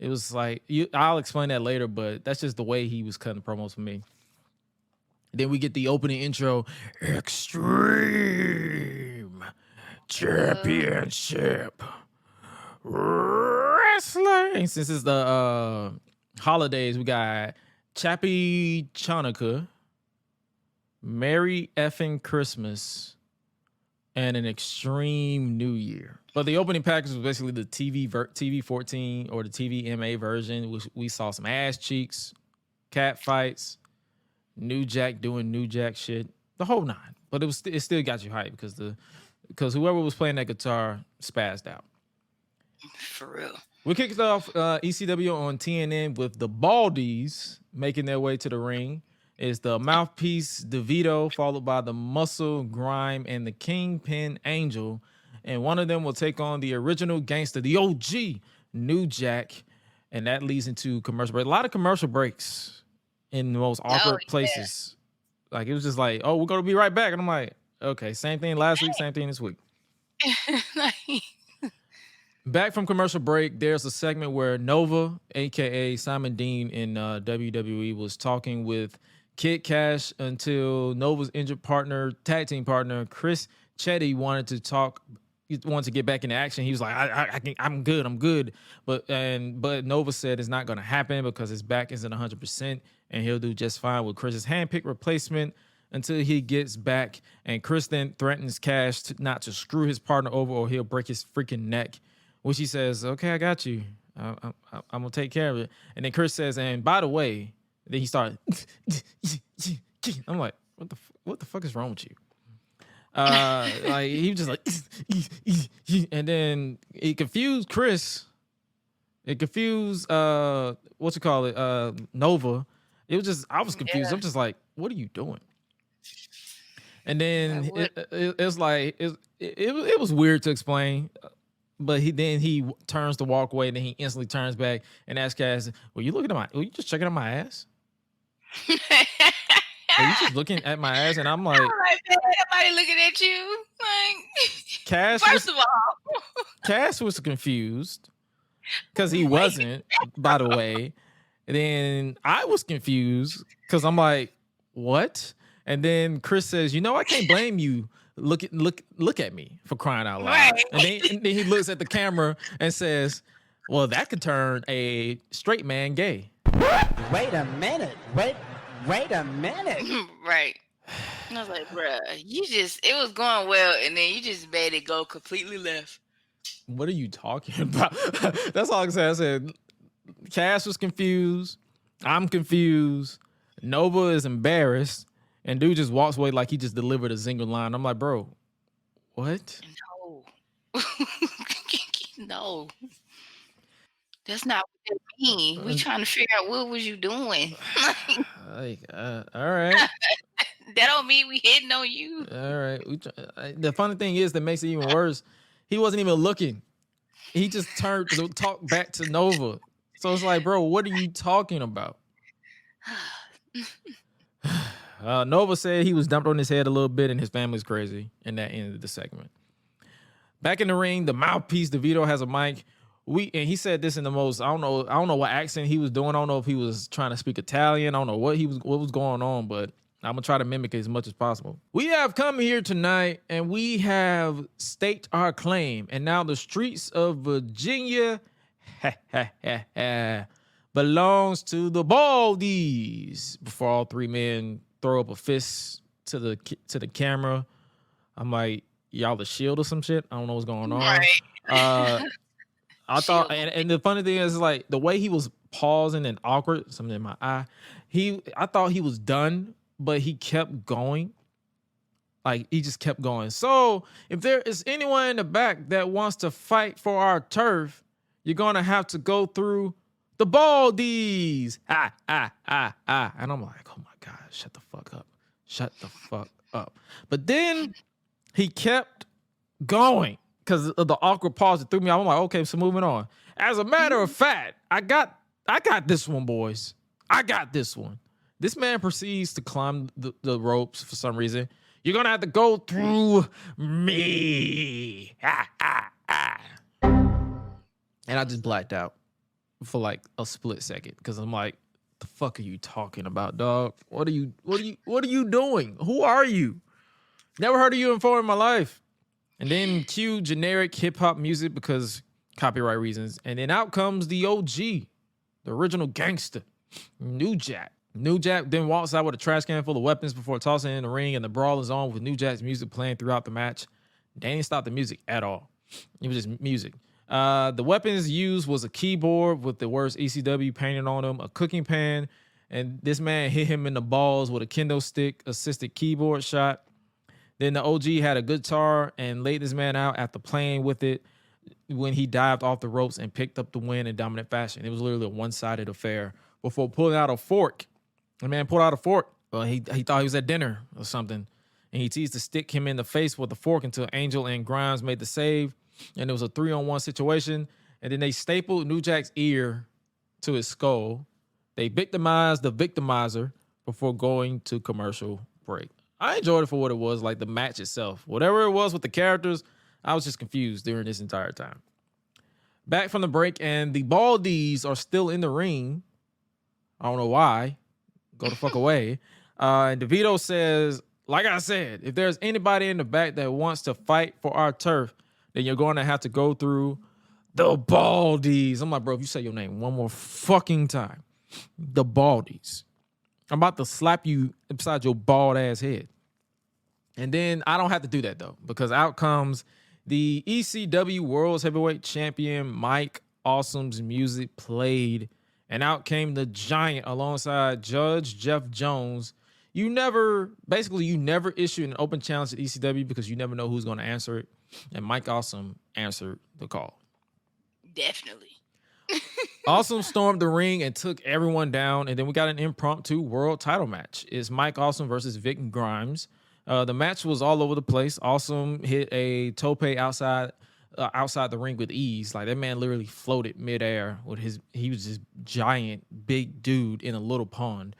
It was like I'll explain that later, but that's just the way he was cutting promos for me. Then we get the opening intro, Extreme Championship Wrestling. Since it's the holidays, we got Chappie Chanukah, Merry Effing Christmas, and an Extreme New Year. But the opening package was basically the TV 14 or the TVMA version, which we saw some ass cheeks, cat fights, New Jack doing New Jack shit, the whole nine. But it still got you hyped because whoever was playing that guitar spazzed out. For real. We kicked off ECW on TNN with the Baldies making their way to the ring. It's the Mouthpiece Devito, followed by the Muscle Grime and the Kingpin Angel. And one of them will take on the original gangster, the OG, New Jack. And that leads into commercial break. A lot of commercial breaks in the most awkward places. Like, it was just like, oh, we're going to be right back. And I'm like, okay, same thing last week, same thing this week. Back from commercial break, there's a segment where Nova, a.k.a. Simon Dean in WWE, was talking with Kid Cash until Nova's injured partner, tag team partner, Chris Chetty wanted to get back into action. He was like, I'm good. But Nova said it's not going to happen because his back isn't 100% and he'll do just fine with Chris's handpicked replacement until he gets back. And Chris then threatens Cash not to screw his partner over or he'll break his freaking neck, which he says, okay, I got you. I'm going to take care of it. And then Chris says, and by the way, then he started, I'm like, what the fuck is wrong with you? Like he was just like, and then it confused Chris. It confused Nova. It was just, I was confused. I'm just like, what are you doing? And then it was like it was weird to explain. But he turns to walk away, and then he instantly turns back and asks Cass, were you just checking out my ass? Are you just looking at my ass? And I'm like, everybody looking at you. Like, Cass. First of all, Cass was confused because he wasn't, by the way. And then I was confused because I'm like, what? And then Chris says, I can't blame you. Look at me, for crying out loud. Right. And then he looks at the camera and says, well, that could turn a straight man gay. Wait a minute. Wait a minute. Right. I was like, bruh, it was going well, and then you just made it go completely left. What are you talking about? That's all I can say. I said, Cass was confused. I'm confused. Nova is embarrassed. And dude just walks away like he just delivered a zinger line. I'm like, bro, what? No. No. That's not what that means. We trying to figure out what was you doing. All right. That don't mean we hitting on you. All right. The funny thing is that makes it even worse. He wasn't even looking. He just turned to talk back to Nova. So it's like, bro, what are you talking about? Nova said he was dumped on his head a little bit and his family's crazy, and that ended the segment. Back in the ring, the Mouthpiece DeVito has a mic. And he said this in the most, I don't know what accent he was doing. I don't know if he was trying to speak Italian. I don't know what was going on, but I'm gonna try to mimic it as much as possible. We have come here tonight and we have staked our claim, and now the streets of Virginia belongs to the Baldies. Before all three men throw up a fist to the camera. I'm like, y'all the Shield or some shit. I don't know what's going on. Right. I thought, and the funny thing is like the way he was pausing and awkward, something in my eye. I thought he was done, but he kept going. Like he just kept going. So if there is anyone in the back that wants to fight for our turf, you're gonna have to go through the Baldies. And I'm like, oh my God, shut the fuck up. Shut the fuck up. But then he kept going because of the awkward pause that threw me off. I'm like, okay, so moving on. As a matter of fact, I got this one, boys. I got this one. This man proceeds to climb the ropes for some reason. You're gonna have to go through me. And I just blacked out for like a split second because I'm like, the fuck are you talking about, dog? What are you doing? Who are you? Never heard of you before in my life. And then cue generic hip hop music because copyright reasons. And then out comes the OG, the original gangster, New Jack. New Jack then walks out with a trash can full of weapons before tossing in the ring, and the brawl is on with New Jack's music playing throughout the match. They didn't stop the music at all. It was just music. The weapons used was a keyboard with the words ECW painted on them, a cooking pan, and this man hit him in the balls with a kendo stick assisted keyboard shot. Then the OG had a guitar and laid this man out after playing with it when he dived off the ropes and picked up the win in dominant fashion. It was literally a one-sided affair before pulling out a fork. The man pulled out a fork. Well, he thought he was at dinner or something. And he teased to stick him in the face with the fork until Angel and Grimes made the save. And it was a 3-on-1 situation. And then they stapled New Jack's ear to his skull. They victimized the victimizer before going to commercial break. I enjoyed it for what it was, like the match itself. Whatever it was with the characters, I was just confused during this entire time. Back from the break, and the Baldies are still in the ring. I don't know why. Go the fuck away. And Devito says, like I said, if there's anybody in the back that wants to fight for our turf, then you're going to have to go through the Baldies. I'm like, bro, if you say your name one more fucking time, the Baldies, I'm about to slap you upside your bald ass head. And then I don't have to do that though, because out comes the ECW World Heavyweight Champion Mike Awesome's music played. And out came the Giant alongside Judge Jeff Jones. You never issue an open challenge at ECW because you never know who's going to answer it. And Mike Awesome answered the call. Definitely. Awesome stormed the ring and took everyone down. And then we got an impromptu world title match. It's Mike Awesome versus Vic Grimes. The match was all over the place. Awesome hit a tope outside the ring with ease. Like that man literally floated midair with he was this giant big dude in a little pond.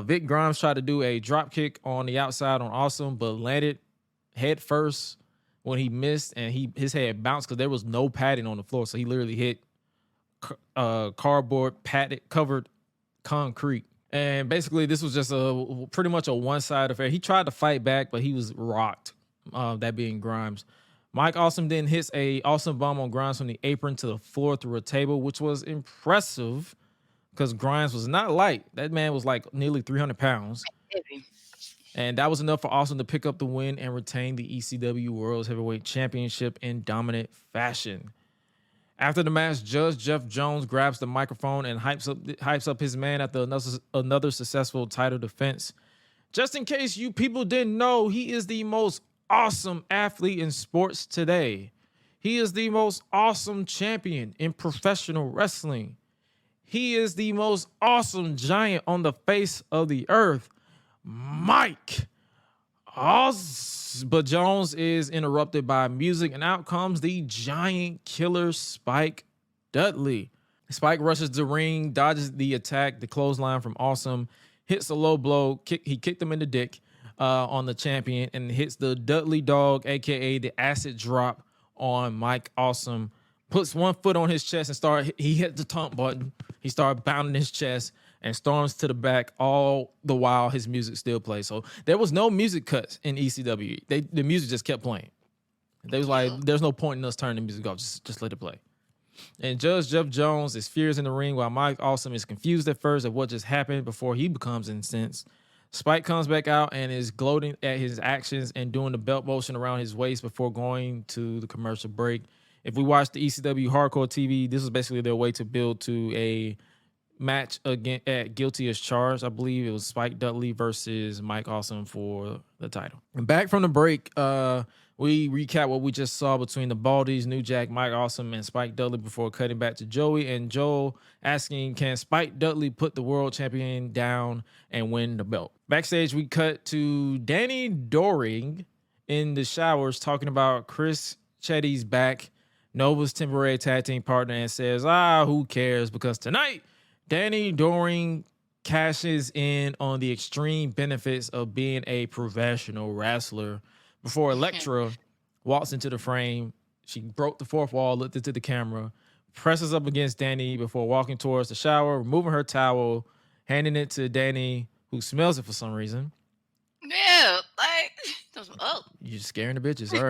Vic Grimes tried to do a drop kick on the outside on Awesome, but landed head first when he missed, and his head bounced because there was no padding on the floor. So he literally hit cardboard padded covered concrete. And basically this was just pretty much a one-sided affair. He tried to fight back, but he was rocked, that being Grimes. Mike Awesome then hits a awesome bomb on Grimes from the apron to the floor through a table, which was impressive because Grimes was not light. That man was like nearly 300 pounds. And that was enough for Awesome to pick up the win and retain the ECW World Heavyweight Championship in dominant fashion. After the match, Judge Jeff Jones grabs the microphone and hypes up his man after another successful title defense. Just in case you people didn't know, he is the most awesome athlete in sports today. He is the most awesome champion in professional wrestling. He is the most awesome giant on the face of the earth. Mike But Jones is interrupted by music, and out comes the giant killer Spike Dudley. Spike rushes the ring, dodges the attack, the clothesline from Awesome, hits a low blow. He kicked him in the dick on the champion, and hits the Dudley Dog, a.k.a. the acid drop on Mike Awesome. Puts one foot on his chest and he hit the taunt button. He started pounding his chest and storms to the back, all the while his music still plays. So there was no music cuts in ECW. The music just kept playing. They was like, there's no point in us turning the music off. Just let it play. And Judge Jeff Jones is furious in the ring while Mike Awesome is confused at first at what just happened before he becomes incensed. Spike comes back out and is gloating at his actions and doing the belt motion around his waist before going to the commercial break. If we watch the ECW Hardcore TV, this is basically their way to build to a match again at Guilty as Charged. I believe it was Spike Dudley versus Mike Awesome for the title. And back from the break, we recap what we just saw between the Baldies, New Jack, Mike Awesome, and Spike Dudley before cutting back to Joey and Joel asking, can Spike Dudley put the world champion down and win the belt? Backstage, we cut to Danny Doring in the showers talking about Chris Chetty's back, Nova's temporary tag team partner, and says, who cares? Because tonight, Danny Doring cashes in on the extreme benefits of being a professional wrestler. Before Elektra walks into the frame, she broke the fourth wall, looked into the camera, presses up against Danny before walking towards the shower, removing her towel, handing it to Danny, who smells it for some reason. Yeah, You're scaring the bitches. All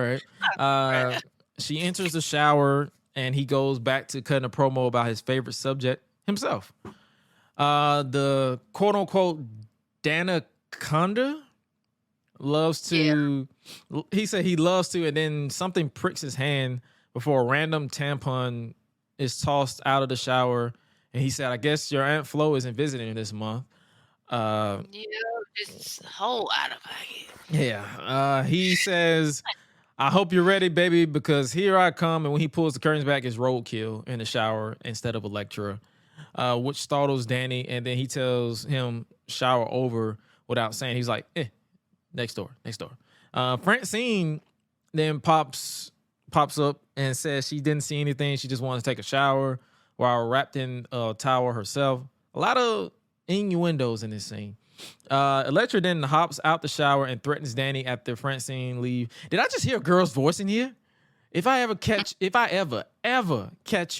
right. She enters the shower, and he goes back to cutting a promo about his favorite subject, himself. The quote-unquote Danaconda loves to, he said he loves to, and then something pricks his hand before a random tampon is tossed out of the shower. And he said, I guess your Aunt Flo isn't visiting this month. Just whole out of pocket. Yeah. He says, I hope you're ready, baby, because here I come. And when he pulls the curtains back, it's roadkill in the shower instead of Elektra, which startles Danny. And then he tells him shower over without saying. He's like, next door. Francine then pops up and says she didn't see anything. She just wanted to take a shower while wrapped in a towel herself. A lot of innuendos in this scene. Elektra then hops out the shower and threatens Danny after Francine leave. Did I just hear a girl's voice in here? If I ever catch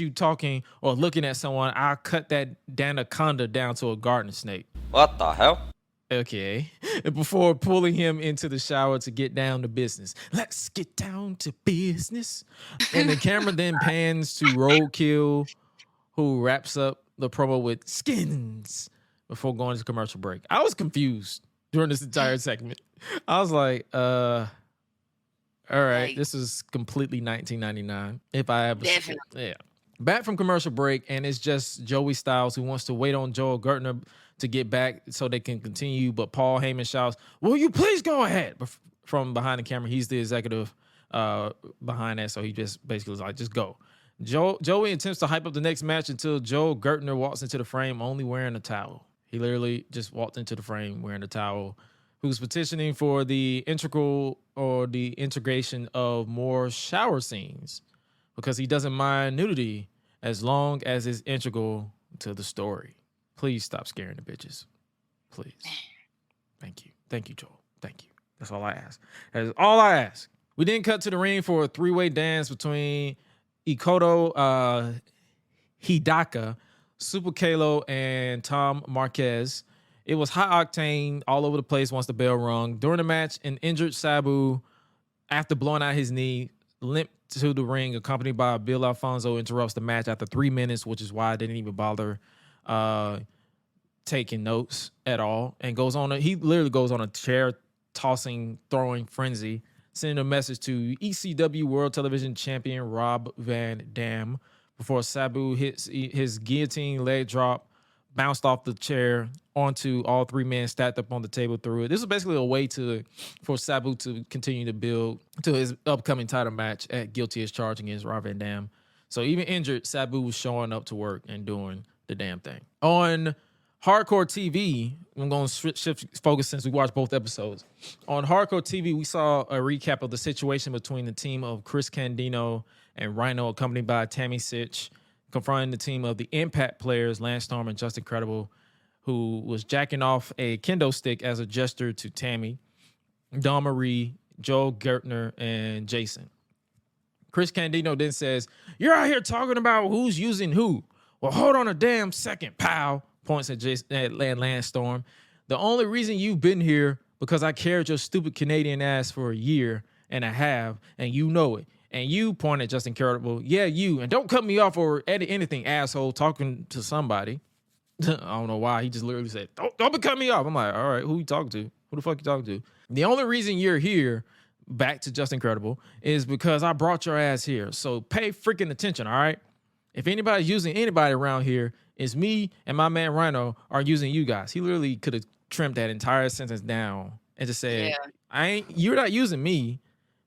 you talking or looking at someone, I'll cut that Danaconda down to a garden snake. What the hell? Okay. Before pulling him into the shower to get down to business. Let's get down to business. And the camera then pans to Roadkill, who wraps up the promo with skins before going to commercial break. I was confused during this entire segment. I was like, all right, this is completely 1999. If I ever, definitely. Yeah. Back from commercial break, and it's just Joey Styles who wants to wait on Joel Gertner to get back so they can continue. But Paul Heyman shouts, "Will you please go ahead?" From behind the camera. He's the executive behind that, so he just basically was like, "Just go." Joey attempts to hype up the next match until Joel Gertner walks into the frame only wearing a towel. He literally just walked into the frame wearing a towel. Who's petitioning for the integration of more shower scenes because he doesn't mind nudity as long as it's integral to the story. Please stop scaring the bitches. Please. Thank you. Thank you, Joel. Thank you. That's all I ask. That is all I ask. We then cut to the ring for a three-way dance between Ikoto Hidaka, Super Kalo, and Tom Marquez. It was high octane all over the place once the bell rung. During the match, an injured Sabu, after blowing out his knee, limped to the ring, accompanied by Bill Alfonso, interrupts the match after 3 minutes, which is why I didn't even bother taking notes at all. And he literally goes on a chair tossing, throwing frenzy, sending a message to ECW World Television Champion Rob Van Dam before Sabu hits his guillotine leg drop, bounced off the chair onto all three men stacked up on the table through it. This is basically a way for Sabu to continue to build to his upcoming title match at Guilty as Charged against Rob Van Dam. So even injured, Sabu was showing up to work and doing the damn thing. On Hardcore TV, I'm going to shift focus since we watched both episodes. On Hardcore TV, we saw a recap of the situation between the team of Chris Candido and Rhino, accompanied by Tammy Sitch, confronting the team of the Impact players, Lance Storm and Justin Credible, who was jacking off a kendo stick as a gesture to Tammy, Dawn Marie, Joel Gertner, and Jason. Chris Candido then says, "You're out here talking about who's using who. Well, hold on a damn second, pal," points at Lance Storm. "The only reason you've been here because I carried your stupid Canadian ass for a year and a half, and you know it. And you," point at Justin Credible, "yeah, you. And don't cut me off or edit anything, asshole, talking to somebody." I don't know why. He just literally said, don't be cutting me off. I'm like, all right, who you talking to? Who the fuck you talking to? The only reason you're here, back to Just Incredible, is because I brought your ass here. So pay freaking attention, all right? If anybody's using anybody around here, it's me and my man Rhino are using you guys. He literally could have trimmed that entire sentence down and just said, you're not using me,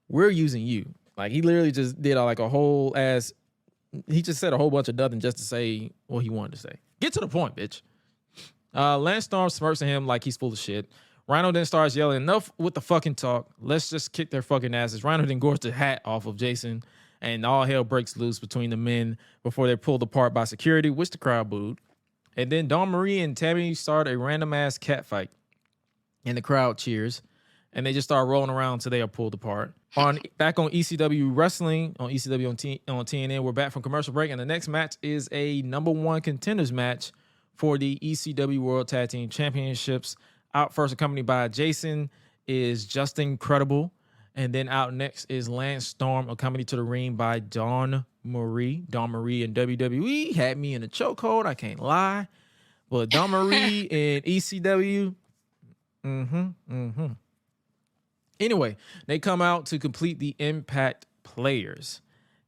we're using you. Like, he literally just did like a whole ass, he just said a whole bunch of nothing just to say what he wanted to say. Get to the point, bitch. Lance Storm smirks at him like he's full of shit. Rhino then starts yelling, enough with the fucking talk. Let's just kick their fucking asses. Rhino then gores the hat off of Jason, and all hell breaks loose between the men before they're pulled apart by security, which the crowd booed. And then Dawn Marie and Tammy start a random-ass cat fight, and the crowd cheers, and they just start rolling around until they are pulled apart. Back on ECW Wrestling, on ECW on TNN, we're back from commercial break, and the next match is a No.1 Contenders match for the ECW World Tag Team Championships. Out first, accompanied by Jason, is Justin Incredible. And then out next is Lance Storm, accompanied to the ring by Dawn Marie. Dawn Marie in WWE had me in a chokehold, I can't lie. But Dawn Marie in ECW, Anyway, they come out to complete the Impact players.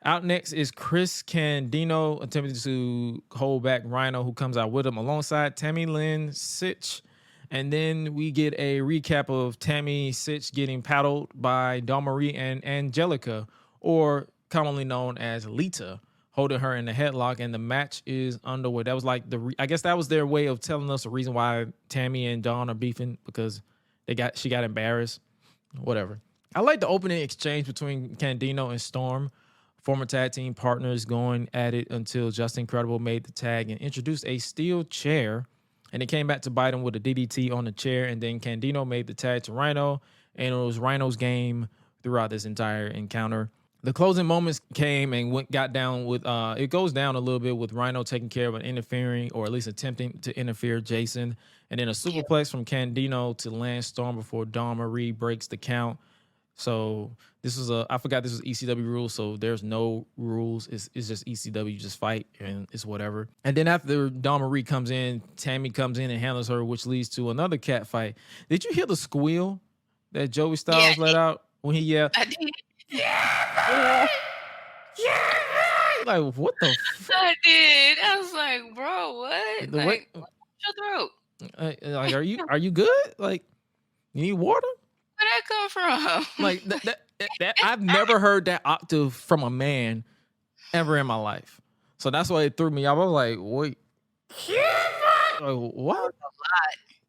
Out next is Chris Candido, attempting to hold back Rhino, who comes out with him alongside Tammy Lynn Sitch. And then we get a recap of Tammy Sitch getting paddled by Dawn Marie and Angelica, or commonly known as Lita, holding her in the headlock, and the match is underway. That was like I guess that was their way of telling us the reason why Tammy and Dawn are beefing, because she got embarrassed. Whatever. I like the opening exchange between Candido and Storm, former tag team partners, going at it until Justin Incredible made the tag and introduced a steel chair, and it came back to bite him with a DDT on the chair, and then Candido made the tag to Rhino, and it was Rhino's game throughout this entire encounter. The closing moments came and got down with, it goes down a little bit with Rhino taking care of an interfering, or at least attempting to interfere, Jason. And then a superplex from Candido to Lance Storm before Dawn Marie breaks the count. So this was I forgot this was ECW rules, so there's no rules. It's just ECW, you just fight, and it's whatever. And then after Dawn Marie comes in, Tammy comes in and handles her, which leads to another cat fight. Did you hear the squeal that Joey Styles let out when he yelled? I did. Yeah. Like, what the fuck? I did. I was like, bro, what? Like, what's your throat? Like, are you good? Like, you need water? Where'd that come from? Like that I've never heard that octave from a man ever in my life. So that's why it threw me off. I was like, wait. Like, what?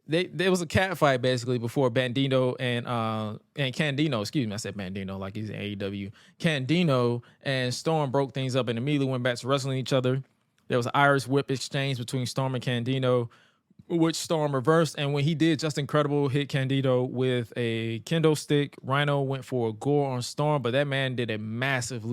There was a cat fight basically before Bandito and Candido, excuse me, I said Bandito like he's in AEW. Candido and Storm broke things up and immediately went back to wrestling each other. There was an Irish whip exchange between Storm and Candido, which Storm reversed, and when he did, Just Incredible hit Candido with a kendo stick. Rhino went for a gore on Storm, but that man did a massive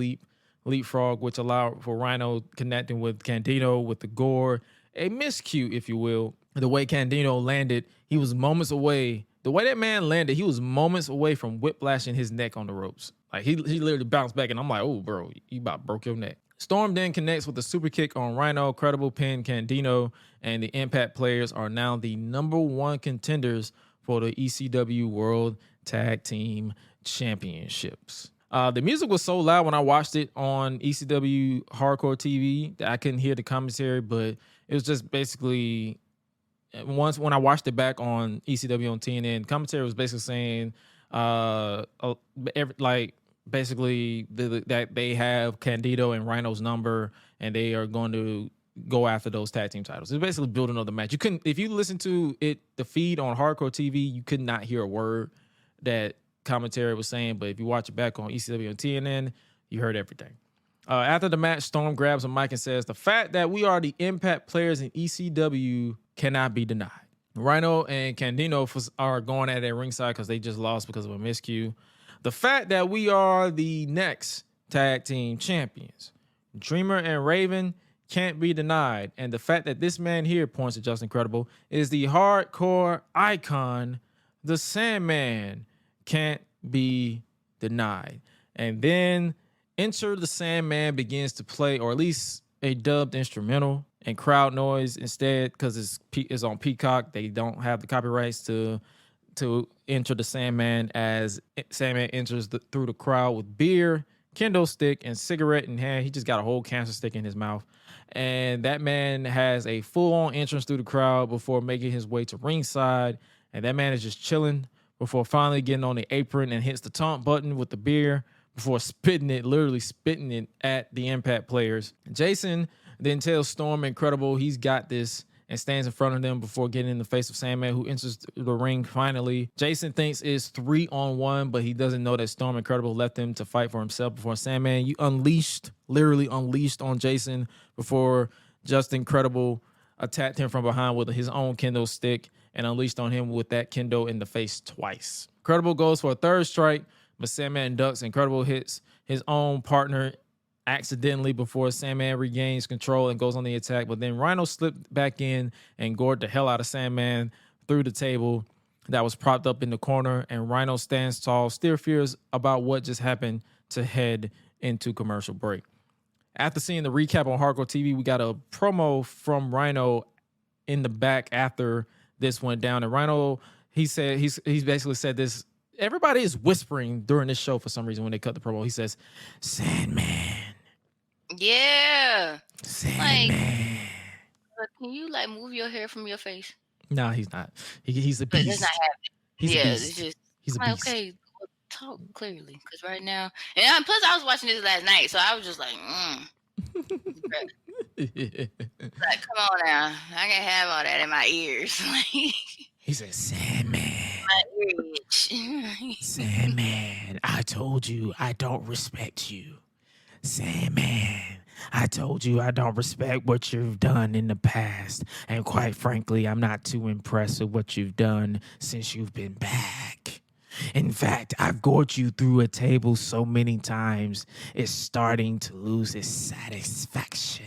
leapfrog, which allowed for Rhino connecting with Candido with the gore. A miscue, if you will. The way Candido landed, he was moments away. The way that man landed, he was moments away from whiplashing his neck on the ropes. Like, he literally bounced back, and I'm like, oh, bro, you about broke your neck. Storm then connects with a super kick on Rhino, credible pin Candido, and the Impact players are now the #1 contenders for the ECW World Tag Team Championships. The music was so loud when I watched it on ECW Hardcore TV that I couldn't hear the commentary, but it was just basically, once when I watched it back on ECW on TNN, commentary was basically saying, basically that they have Candido and Rhino's number and they are going to go after those tag team titles. It's basically building up the match. You couldn't, if you listen to it, the feed on Hardcore TV, you could not hear a word that commentary was saying, but if you watch it back on ECW and TNN, you heard everything. After the match, Storm grabs a mic and says, "The fact that we are the Impact players in ECW cannot be denied." Rhino and Candido are going at it ringside because they just lost because of a miscue. "The fact that we are the next tag team champions, Dreamer and Raven, can't be denied. And the fact that this man here," points to Just Incredible, "is the hardcore icon, the Sandman, can't be denied." And then Enter the Sandman begins to play, or at least a dubbed instrumental. and crowd noise instead because it's on Peacock. They don't have the copyrights to enter the Sandman as Sandman enters through the crowd with beer, kendo stick, and cigarette in hand. He just got a whole cancer stick in his mouth. And that man has a full-on entrance through the crowd before making his way to ringside. And that man is just chilling before finally getting on the apron and hits the taunt button with the beer before literally spitting it at the Impact players. Jason then tells Storm Incredible he's got this and stands in front of them before getting in the face of Sandman, who enters the ring finally. Jason thinks it's 3-on-1, but he doesn't know that Storm Incredible left him to fight for himself before Sandman. You literally unleashed on Jason before Just Incredible attacked him from behind with his own kendo stick and unleashed on him with that kendo in the face twice. Incredible goes for a third strike, but Sandman ducks. Incredible hits his own partner accidentally before Sandman regains control and goes on the attack. But then Rhino slipped back in and gored the hell out of Sandman through the table that was propped up in the corner. And Rhino stands tall, still fears about what just happened, to head into commercial break. After seeing the recap on Hardcore TV, we got a promo from Rhino in the back after this went down. And Rhino, he basically said this. Everybody is whispering during this show for some reason when they cut the promo. He says, Sandman. Yeah. Sandman. Like, can you like move your hair from your face? No, he's not. He's a But beast. it's not happening. He's Yeah, a beast. it's just He's a like, beast. okay, well, talk clearly, because right now, and plus I was watching this last night, so I was just like, like, come on now, I can't have all that in my ears. He said, Sandman. My ear itch. Sandman, I told you I don't respect you. Sandman, I told you I don't respect what you've done in the past. And quite frankly, I'm not too impressed with what you've done since you've been back. In fact, I've gored you through a table so many times, it's starting to lose its satisfaction.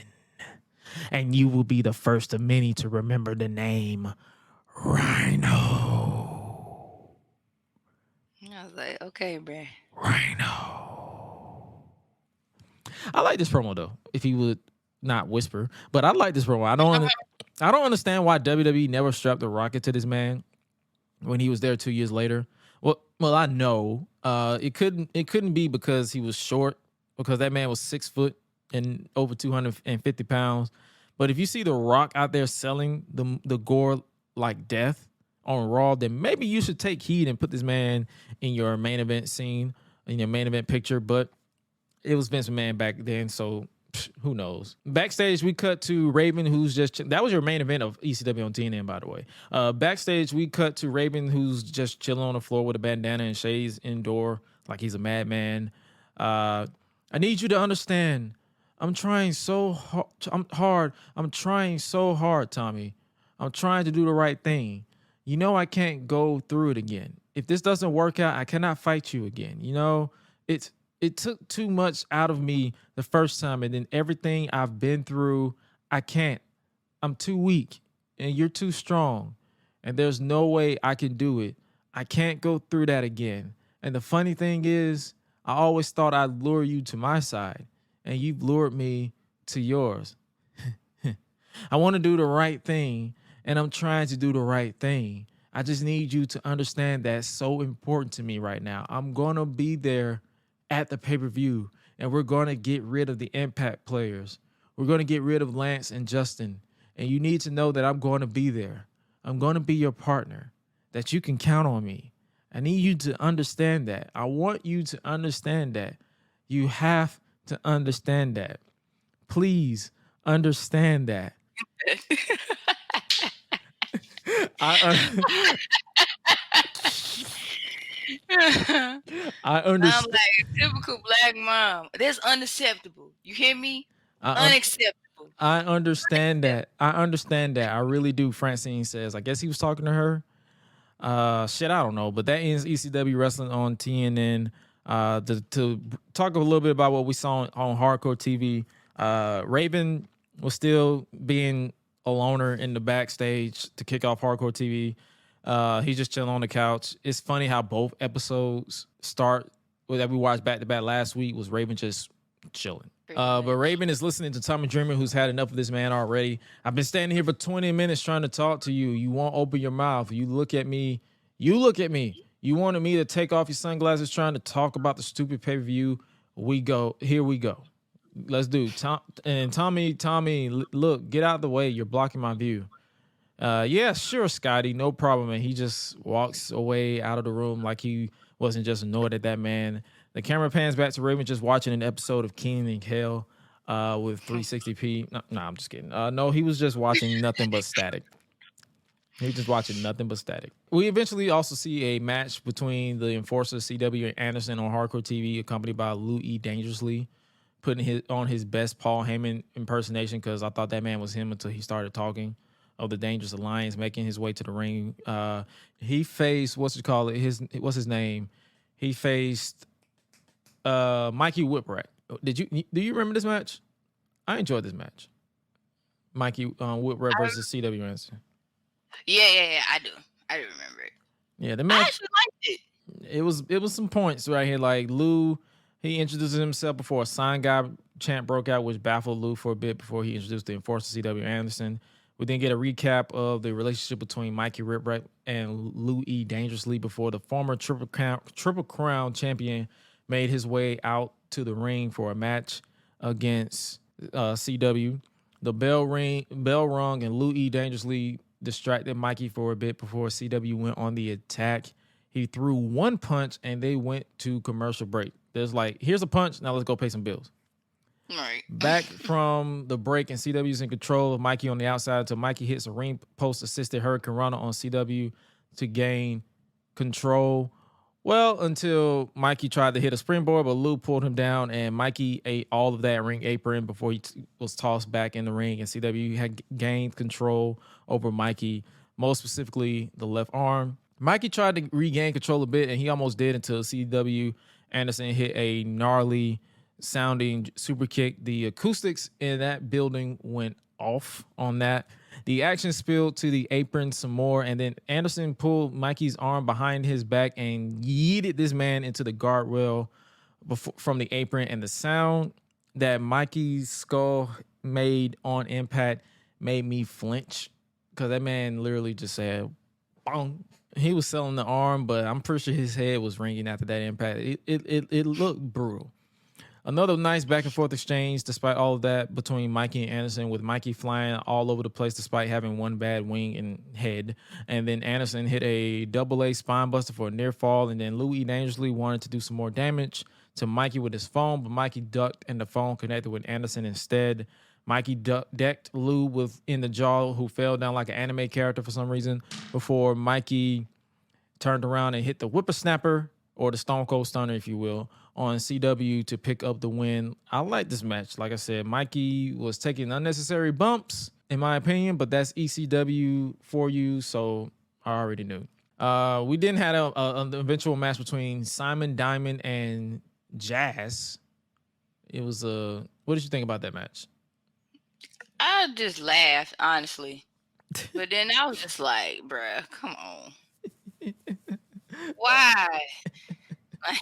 And you will be the first of many to remember the name Rhino. I was like, okay, bruh. Rhino. I like this promo though. If he would not whisper, but I like this promo. I don't understand why WWE never strapped a rocket to this man when he was there 2 years later. Well, I know it couldn't be because he was short, because that man was 6 foot and over 250 pounds. But if you see The Rock out there selling the gore like death on Raw, then maybe you should take heed and put this man in your main event scene, in your main event picture. But it was Vince McMahon back then, so who knows? Backstage, we cut to Raven, who's that was your main event of ECW on TNN, by the way. Backstage, we cut to Raven, who's just chilling on the floor with a bandana and shades indoor like he's a madman. I need you to understand. I'm trying so hard. I'm trying so hard, Tommy. I'm trying to do the right thing. You know I can't go through it again. If this doesn't work out, I cannot fight you again. You know, it took too much out of me the first time, and then everything I've been through, I can't. I'm too weak, and you're too strong, and there's no way I can do it. I can't go through that again. And the funny thing is, I always thought I'd lure you to my side, and you've lured me to yours. I want to do the right thing, and I'm trying to do the right thing. I just need you to understand that's so important to me right now. I'm going to be there at the pay-per-view, and we're going to get rid of the Impact players. We're going to get rid of Lance and Justin, and you need to know that I'm going to be there. I'm going to be your partner, that you can count on me. I need you to understand that. I want you to understand that. You have to understand that. Please understand that. I understand. I'm like, typical black mom. That's unacceptable. You hear me? Unacceptable. I understand that. I really do. Francine says, I guess he was talking to her. Shit, I don't know. But that ends ECW Wrestling on TNN. To talk a little bit about what we saw on Hardcore TV, Raven was still being a loner in the backstage to kick off Hardcore TV. He's just chilling on the couch. It's funny how both episodes start that we watched back to back last week was Raven just chilling. But Raven is listening to Tommy Dreamer, who's had enough of this man already. I've been standing here for 20 minutes trying to talk to you. You won't open your mouth. You look at me. You wanted me to take off your sunglasses trying to talk about the stupid pay-per-view. Here we go. Let's do it. Tommy, look, get out of the way. You're blocking my view. Yeah, sure, Scotty, no problem. And he just walks away out of the room like he wasn't just annoyed at that man. The camera pans back to Raven just watching an episode of King and Hell with 360p. No, I'm just kidding. No, he was just watching nothing but static. He was just watching nothing but static. We eventually also see a match between the Enforcer, CW, and Anderson on Hardcore TV, accompanied by Lou E. Dangerously, putting on his best Paul Heyman impersonation, because I thought that man was him until he started talking. Of the Dangerous Alliance, making his way to the ring. He faced, what's his name? He faced Mikey Whipwreck. Do you remember this match? I enjoyed this match. Mikey Whipwreck versus CW Anderson. Yeah, I do remember it. Yeah, the match. I actually liked it. It was some points right here. Like Lou, he introduced himself before a sign guy chant broke out, which baffled Lou for a bit before he introduced the Enforcer, CW Anderson. We then get a recap of the relationship between Mikey Whipwreck and Lou E. Dangerously before the former Triple Crown champion made his way out to the ring for a match against CW. The bell rung, and Lou E. Dangerously distracted Mikey for a bit before CW went on the attack. He threw one punch, and they went to commercial break. There's like, here's a punch, now let's go pay some bills. Right. Back from the break, and CW's in control of Mikey on the outside until Mikey hits a ring post, assisted Hurricane Rana on CW to gain control. Well, until Mikey tried to hit a springboard, but Lou pulled him down, and Mikey ate all of that ring apron before he was tossed back in the ring, and CW had gained control over Mikey, most specifically the left arm. Mikey tried to regain control a bit, and he almost did until CW Anderson hit a gnarly sounding super kick. The acoustics in that building went off on that. The action spilled to the apron some more, and then Anderson pulled Mikey's arm behind his back and yeeted this man into the guardrail from the apron, and the sound that Mikey's skull made on impact made me flinch, because that man literally just said bong. He was selling the arm, but I'm pretty sure his head was ringing after that impact. It looked brutal. Another nice back and forth exchange despite all of that between Mikey and Anderson, with Mikey flying all over the place despite having one bad wing and head. And then Anderson hit a double-A spine buster for a near fall, and then Lou E. Dangerously wanted to do some more damage to Mikey with his phone, but Mikey ducked and the phone connected with Anderson instead. Mikey decked Lou in the jaw, who fell down like an anime character for some reason, before Mikey turned around and hit the whippersnapper, or the Stone Cold Stunner, if you will, on CW to pick up the win. I like this match. Like I said, Mikey was taking unnecessary bumps, in my opinion, but that's ECW for you, so I already knew. We then had an eventual match between Simon Diamond and Jazz. It was what did you think about that match? I just laughed, honestly. But then I was just like, bruh, come on. Why? Like,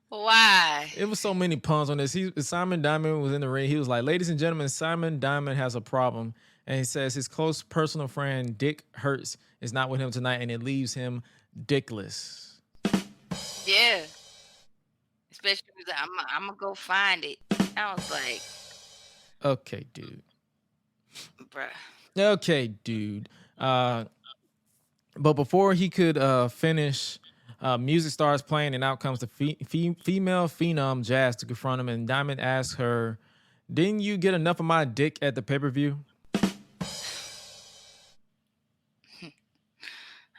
why? It was so many puns on this. Simon Diamond was in the ring. He was like, ladies and gentlemen, Simon Diamond has a problem. And he says his close personal friend, Dick Hurts, is not with him tonight, and it leaves him dickless. Yeah. Especially because I'm going to go find it. I was like, okay, dude. Bruh. Okay, dude. But before he could finish, music starts playing, and out comes the female phenom Jazz to confront him. And Diamond asks her, "Didn't you get enough of my dick at the pay-per-view?"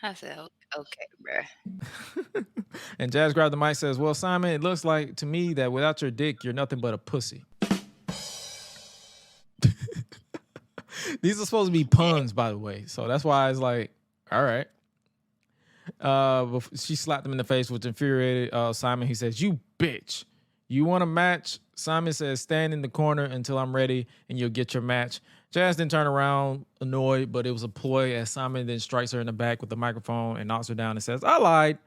I said, okay, bruh. And Jazz grabbed the mic and says, "Well, Simon, it looks like to me that without your dick, you're nothing but a pussy." These are supposed to be puns, by the way. So that's why it's like, all right. She slapped him in the face, which infuriated Simon. He says, "You bitch. You want a match?" Simon says, "Stand in the corner until I'm ready and you'll get your match." Jazz then turned around annoyed, but it was a ploy, as Simon then strikes her in the back with the microphone and knocks her down and says, "I lied."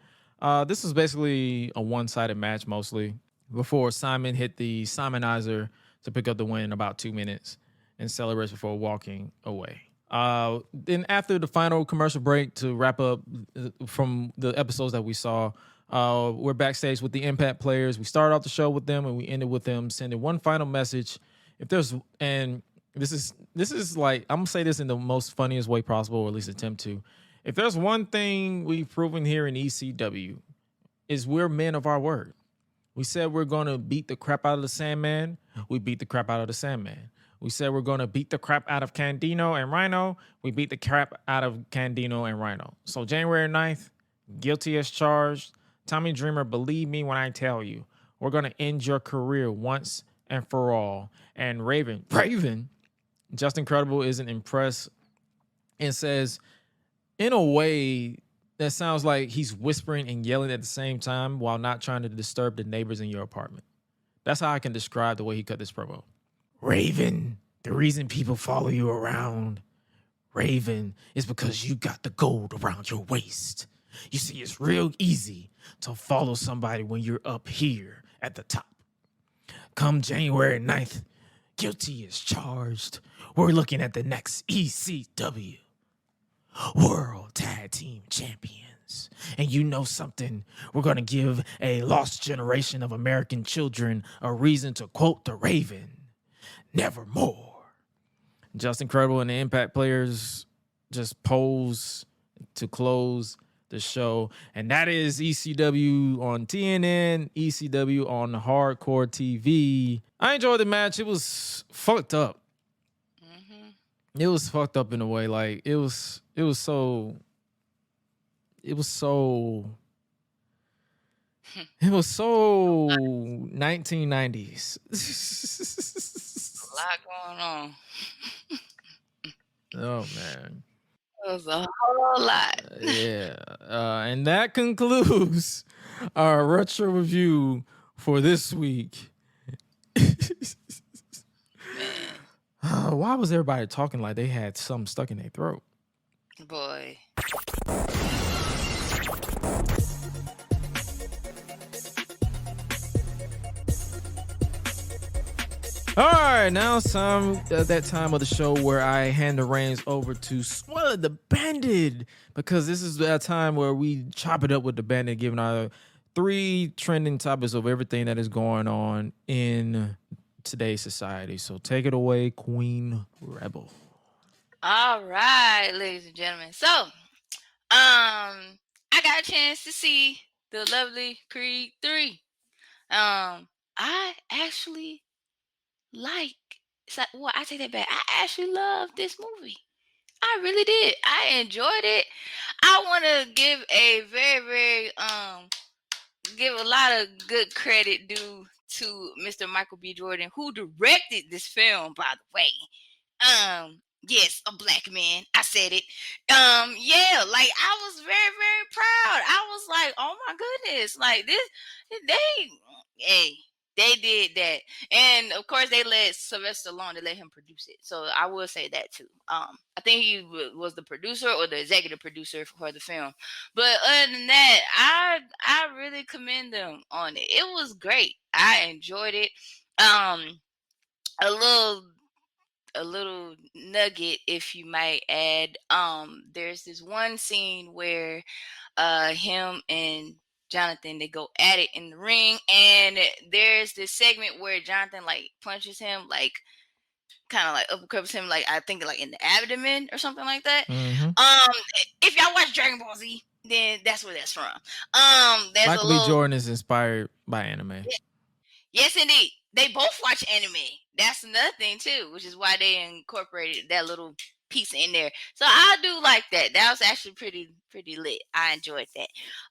This was basically a one-sided match mostly. before Simon hit the Simonizer to pick up the win in about 2 minutes and celebrates before walking away. Then after the final commercial break to wrap up from the episodes that we saw, we're backstage with the Impact players. We started off the show with them and we ended with them sending one final message. If there's, and this is like, I'm gonna say this in the most funniest way possible, or at least attempt to. If there's one thing we've proven here in ECW, is we're men of our word. We said we're gonna beat the crap out of the Sandman. We beat the crap out of the Sandman. We said we're gonna beat the crap out of Candido and Rhino. We beat the crap out of Candido and Rhino. So January 9th, guilty as charged. Tommy Dreamer, believe me when I tell you, we're gonna end your career once and for all. And Raven, Just Incredible isn't impressed and says, in a way that sounds like he's whispering and yelling at the same time while not trying to disturb the neighbors in your apartment. That's how I can describe the way he cut this promo. Raven, the reason people follow you around, Raven, is because you got the gold around your waist. You see, it's real easy to follow somebody when you're up here at the top. Come January 9th, guilty is charged. We're looking at the next ECW World Tag Team Champions. And you know something? We're going to give a lost generation of American children a reason to quote the Raven, nevermore. Just Incredible and the Impact players just pose to close the show. And that is ECW on TNN, ECW on Hardcore TV. I enjoyed the match. It was fucked up. It was fucked up in a way. Like it was so 1990s. A lot going on. Oh man. It was a whole lot. Yeah. And that concludes our retro review for this week. Why was everybody talking like they had something stuck in their throat? Boy. All right, now it's time, that time of the show where I hand the reins over to Suela the Bandit, because this is that time where we chop it up with the Bandit, giving our 3 trending topics of everything that is going on in today's society. So take it away, Queen Rebel. All right, ladies and gentlemen. So, I got a chance to see the lovely Creed 3. I actually I take that back. I actually loved this movie. I really did. I enjoyed it. I want to give a give a lot of good credit due to Mr. Michael B. Jordan, who directed this film, by the way. Yes, a black man. I said it. Yeah, like I was very, very proud. I was like, oh my goodness, like this, they did that. And of course they let Sylvester Stallone, they let him produce it. So I will say that too. I think he was the producer or the executive producer for the film. But other than that, I really commend them on it. It was great. I enjoyed it. A little nugget, if you might add. There's this one scene where him and Jonathan, they go at it in the ring, and there's this segment where Jonathan like punches him, like kind of like uppercuts him, like I think like in the abdomen or something like that. Mm-hmm. If y'all watch Dragon Ball Z, then that's where that's from. There's Michael B. Jordan is inspired by anime. Yeah. Yes, indeed. They both watch anime. That's another thing too, which is why they incorporated that little piece in there. So I do like that. That was actually pretty lit. I enjoyed that.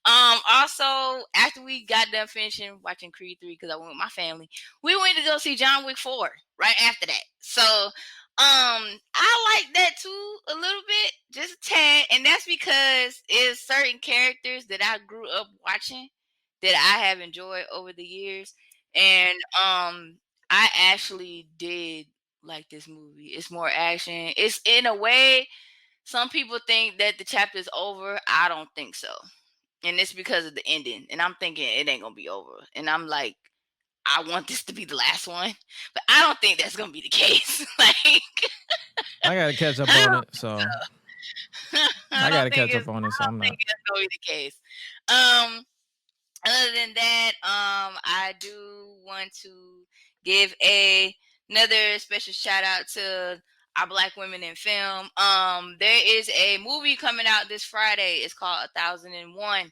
Also, after we got done finishing watching Creed 3, because I went with my family, we went to go see John Wick 4 right after that. So I like that too a little bit, just a tad, and that's because it's certain characters that I grew up watching that I have enjoyed over the years. And I actually did like this movie. It's more action. It's in a way, some people think that the chapter is over. I don't think so. And it's because of the ending. And I'm thinking it ain't gonna be over. And I'm like, I want this to be the last one, but I don't think that's gonna be the case. Like, I gotta catch up on it, so I gotta catch up on it. So I I'm don't not. think that's gonna be the case. Other than that, I do want to give another special shout out to our Black women in film. There is a movie coming out this Friday. It's called 1001.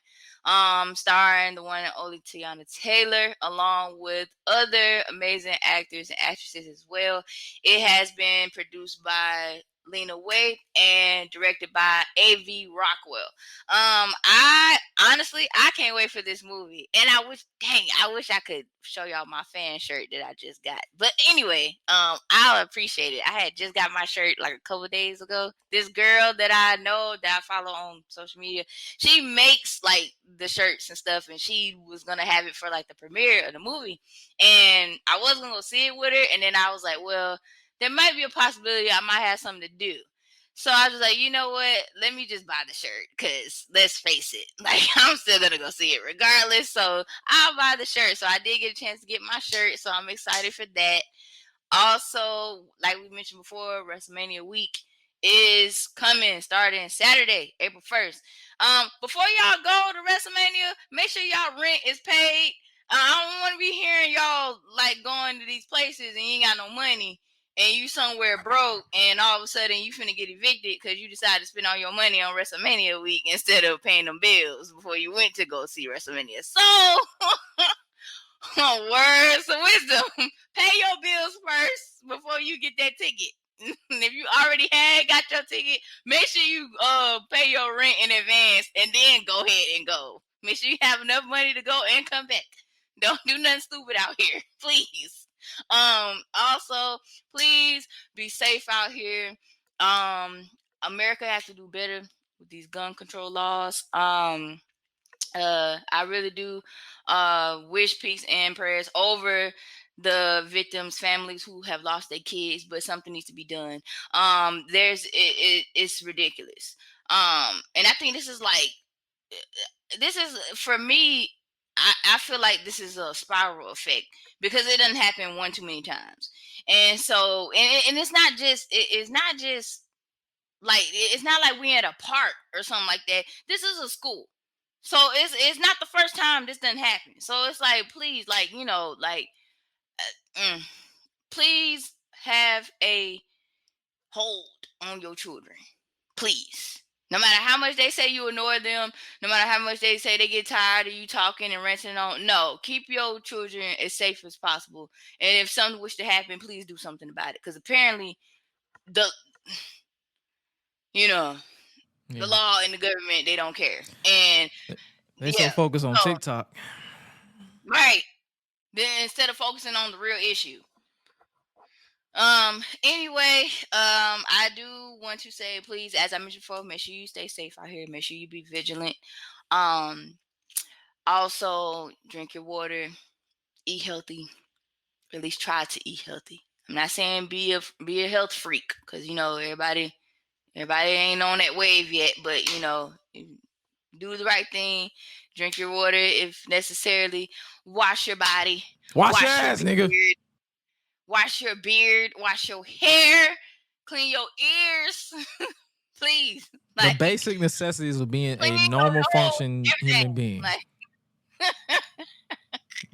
Starring the one and only Tiana Taylor, along with other amazing actors and actresses as well. It has been produced by Lena Waithe and directed by A.V. Rockwell. I honestly can't wait for this movie, and I wish I could show y'all my fan shirt that I just got. But anyway, I'll appreciate it. I had just got my shirt like a couple days ago. This girl that I know that I follow on social media, she makes like the shirts and stuff, and she was gonna have it for like the premiere of the movie, and I was gonna go see it with her, and then I was like, well, there might be a possibility I might have something to do. So I was like, you know what? Let me just buy the shirt, because let's face it, like, I'm still going to go see it regardless. So I'll buy the shirt. So I did get a chance to get my shirt. So I'm excited for that. Also, like we mentioned before, WrestleMania week is coming, starting Saturday, April 1st. Before y'all go to WrestleMania, make sure y'all rent is paid. I don't want to be hearing y'all like going to these places and you ain't got no money, and you somewhere broke, and all of a sudden you finna get evicted because you decided to spend all your money on WrestleMania week instead of paying them bills before you went to go see WrestleMania. So, words of wisdom. Pay your bills first before you get that ticket. If you already got your ticket, make sure you pay your rent in advance and then go ahead and go. Make sure you have enough money to go and come back. Don't do nothing stupid out here, please. Also, please be safe out here. America has to do better with these gun control laws. I really do wish peace and prayers over the victims' families who have lost their kids, but something needs to be done. It's ridiculous. And I think this is for me. I feel like this is a spiral effect because it doesn't happen one too many times, and so and it's not just like, it's not like we at a park or something like that. This is a school. So it's not the first time this done happened. So it's like, please, like, please have a hold on your children. Please. No matter how much they say you annoy them, no matter how much they say they get tired of you talking and ranting on, no, keep your children as safe as possible. And if something was to happen, please do something about it. Because apparently the law and the government, they don't care. And they so focused on TikTok. Right. Then instead of focusing on the real issue. Anyway, I do want to say, please, as I mentioned before, make sure you stay safe out here. Make sure you be vigilant. Also drink your water, eat healthy, or at least try to eat healthy. I'm not saying be a health freak, because everybody ain't on that wave yet, but do the right thing. Drink your water if necessarily. Wash your body. Wash your ass, nigga. Wash your beard. Wash your hair. Clean your ears. Please. The basic necessities of being a normal function human being.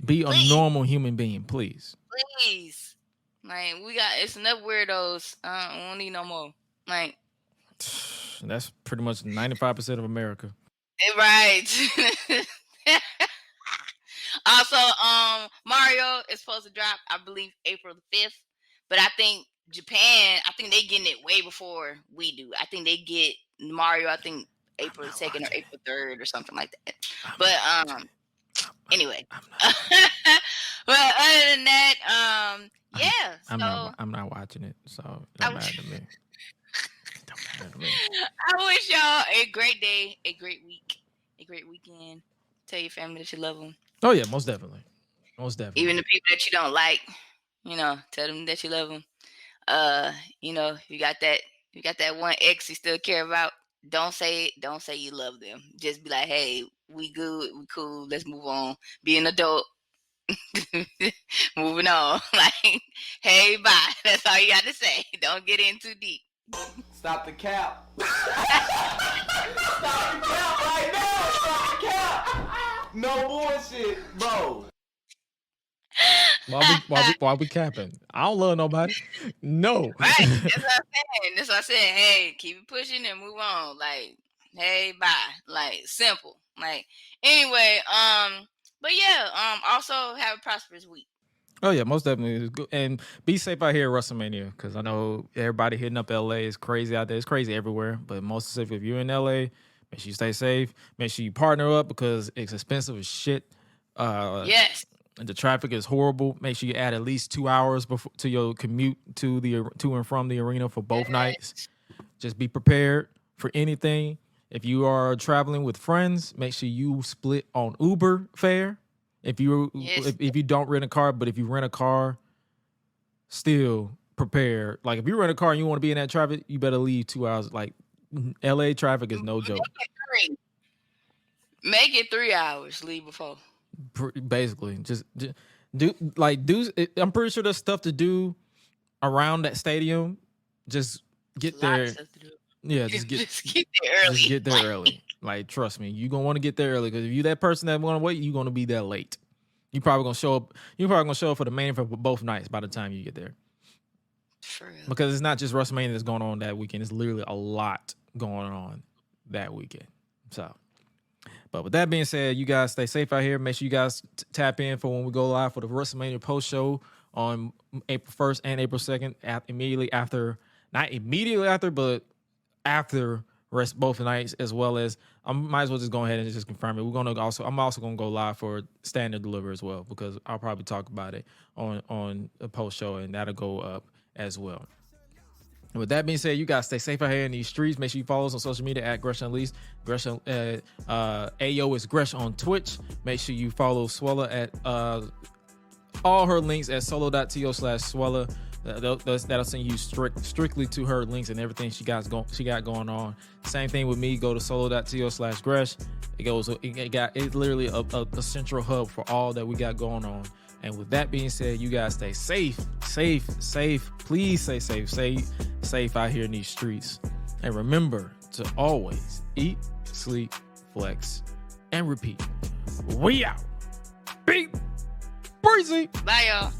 Be a normal human being, please. Please. Like, it's enough weirdos. We don't need no more. Like, that's pretty much 95% of America. Right. Also, Mario is supposed to drop, I believe, April the 5th. But I think Japan, they getting it way before we do. I think they get Mario, April 2nd or April 3rd or something like that. But anyway. But other than that, yeah. I'm not watching it, so don't matter to me. I wish y'all a great day, a great week, a great weekend. Tell your family that you love them. Oh yeah, most definitely. Even the people that you don't like, tell them that you love them. You got that one ex you still care about. Don't say you love them. Just be like, hey, we good, we cool, let's move on. Be an adult. Moving on. Like, hey, bye. That's all you got to say. Don't get in too deep. Stop the cap. Stop the cap right now. Stop the cap. No bullshit, bro. Why we capping? I don't love nobody. No. Right. That's what I'm saying. That's what I said. Hey, keep it pushing and move on. Like, hey, bye. Like, simple. Like, anyway, but yeah, also have a prosperous week. Oh yeah, most definitely. And be safe out here at WrestleMania, because I know everybody hitting up LA is crazy out there. It's crazy everywhere, but most specifically, if you're in LA, make sure you stay safe. Make sure you partner up because it's expensive as shit. Yes. And the traffic is horrible. Make sure you add at least 2 hours before to your commute to and from the arena for both nights. Just be prepared for anything. If you are traveling with friends, make sure you split on Uber fare. If you don't rent a car, but if you rent a car, still prepare. Like if you rent a car and you want to be in that traffic, you better leave 2 hours. Like LA traffic is no joke. Make it 3 hours. Leave before. Basically, just do. I'm pretty sure there's stuff to do around that stadium. Just get there. Yeah, just get there early. Just get there early. Like, trust me, you're gonna want to get there early because if you that person that want to wait, you're gonna be there late. You're probably gonna show up. You're probably gonna show up for the main event for both nights by the time you get there. For real. Because it's not just WrestleMania that's going on that weekend. It's literally a lot going on that weekend. So. But with that being said, you guys stay safe out here. Make sure you guys tap in for when we go live for the WrestleMania post show on April 1st and April 2nd, not immediately after, but after both nights, as well as I might as well just go ahead and just confirm it. I'm also gonna go live for Stand and Deliver as well, because I'll probably talk about it on the post show, and that'll go up as well. And with that being said, you guys stay safe out here in these streets. Make sure you follow us on social media at Gresh Unleashed. Ayo is Gresh on Twitch. Make sure you follow Suela at all her links at solo.to/Suela. That'll send you strictly to her links and everything she got going on. Same thing with me. Go to solo.to/Gresh. It's literally a central hub for all that we got going on. And with that being said, you guys stay safe. Please stay safe out here in these streets. And remember to always eat, sleep, flex, and repeat. We out. Beat. Breezy. Bye, y'all.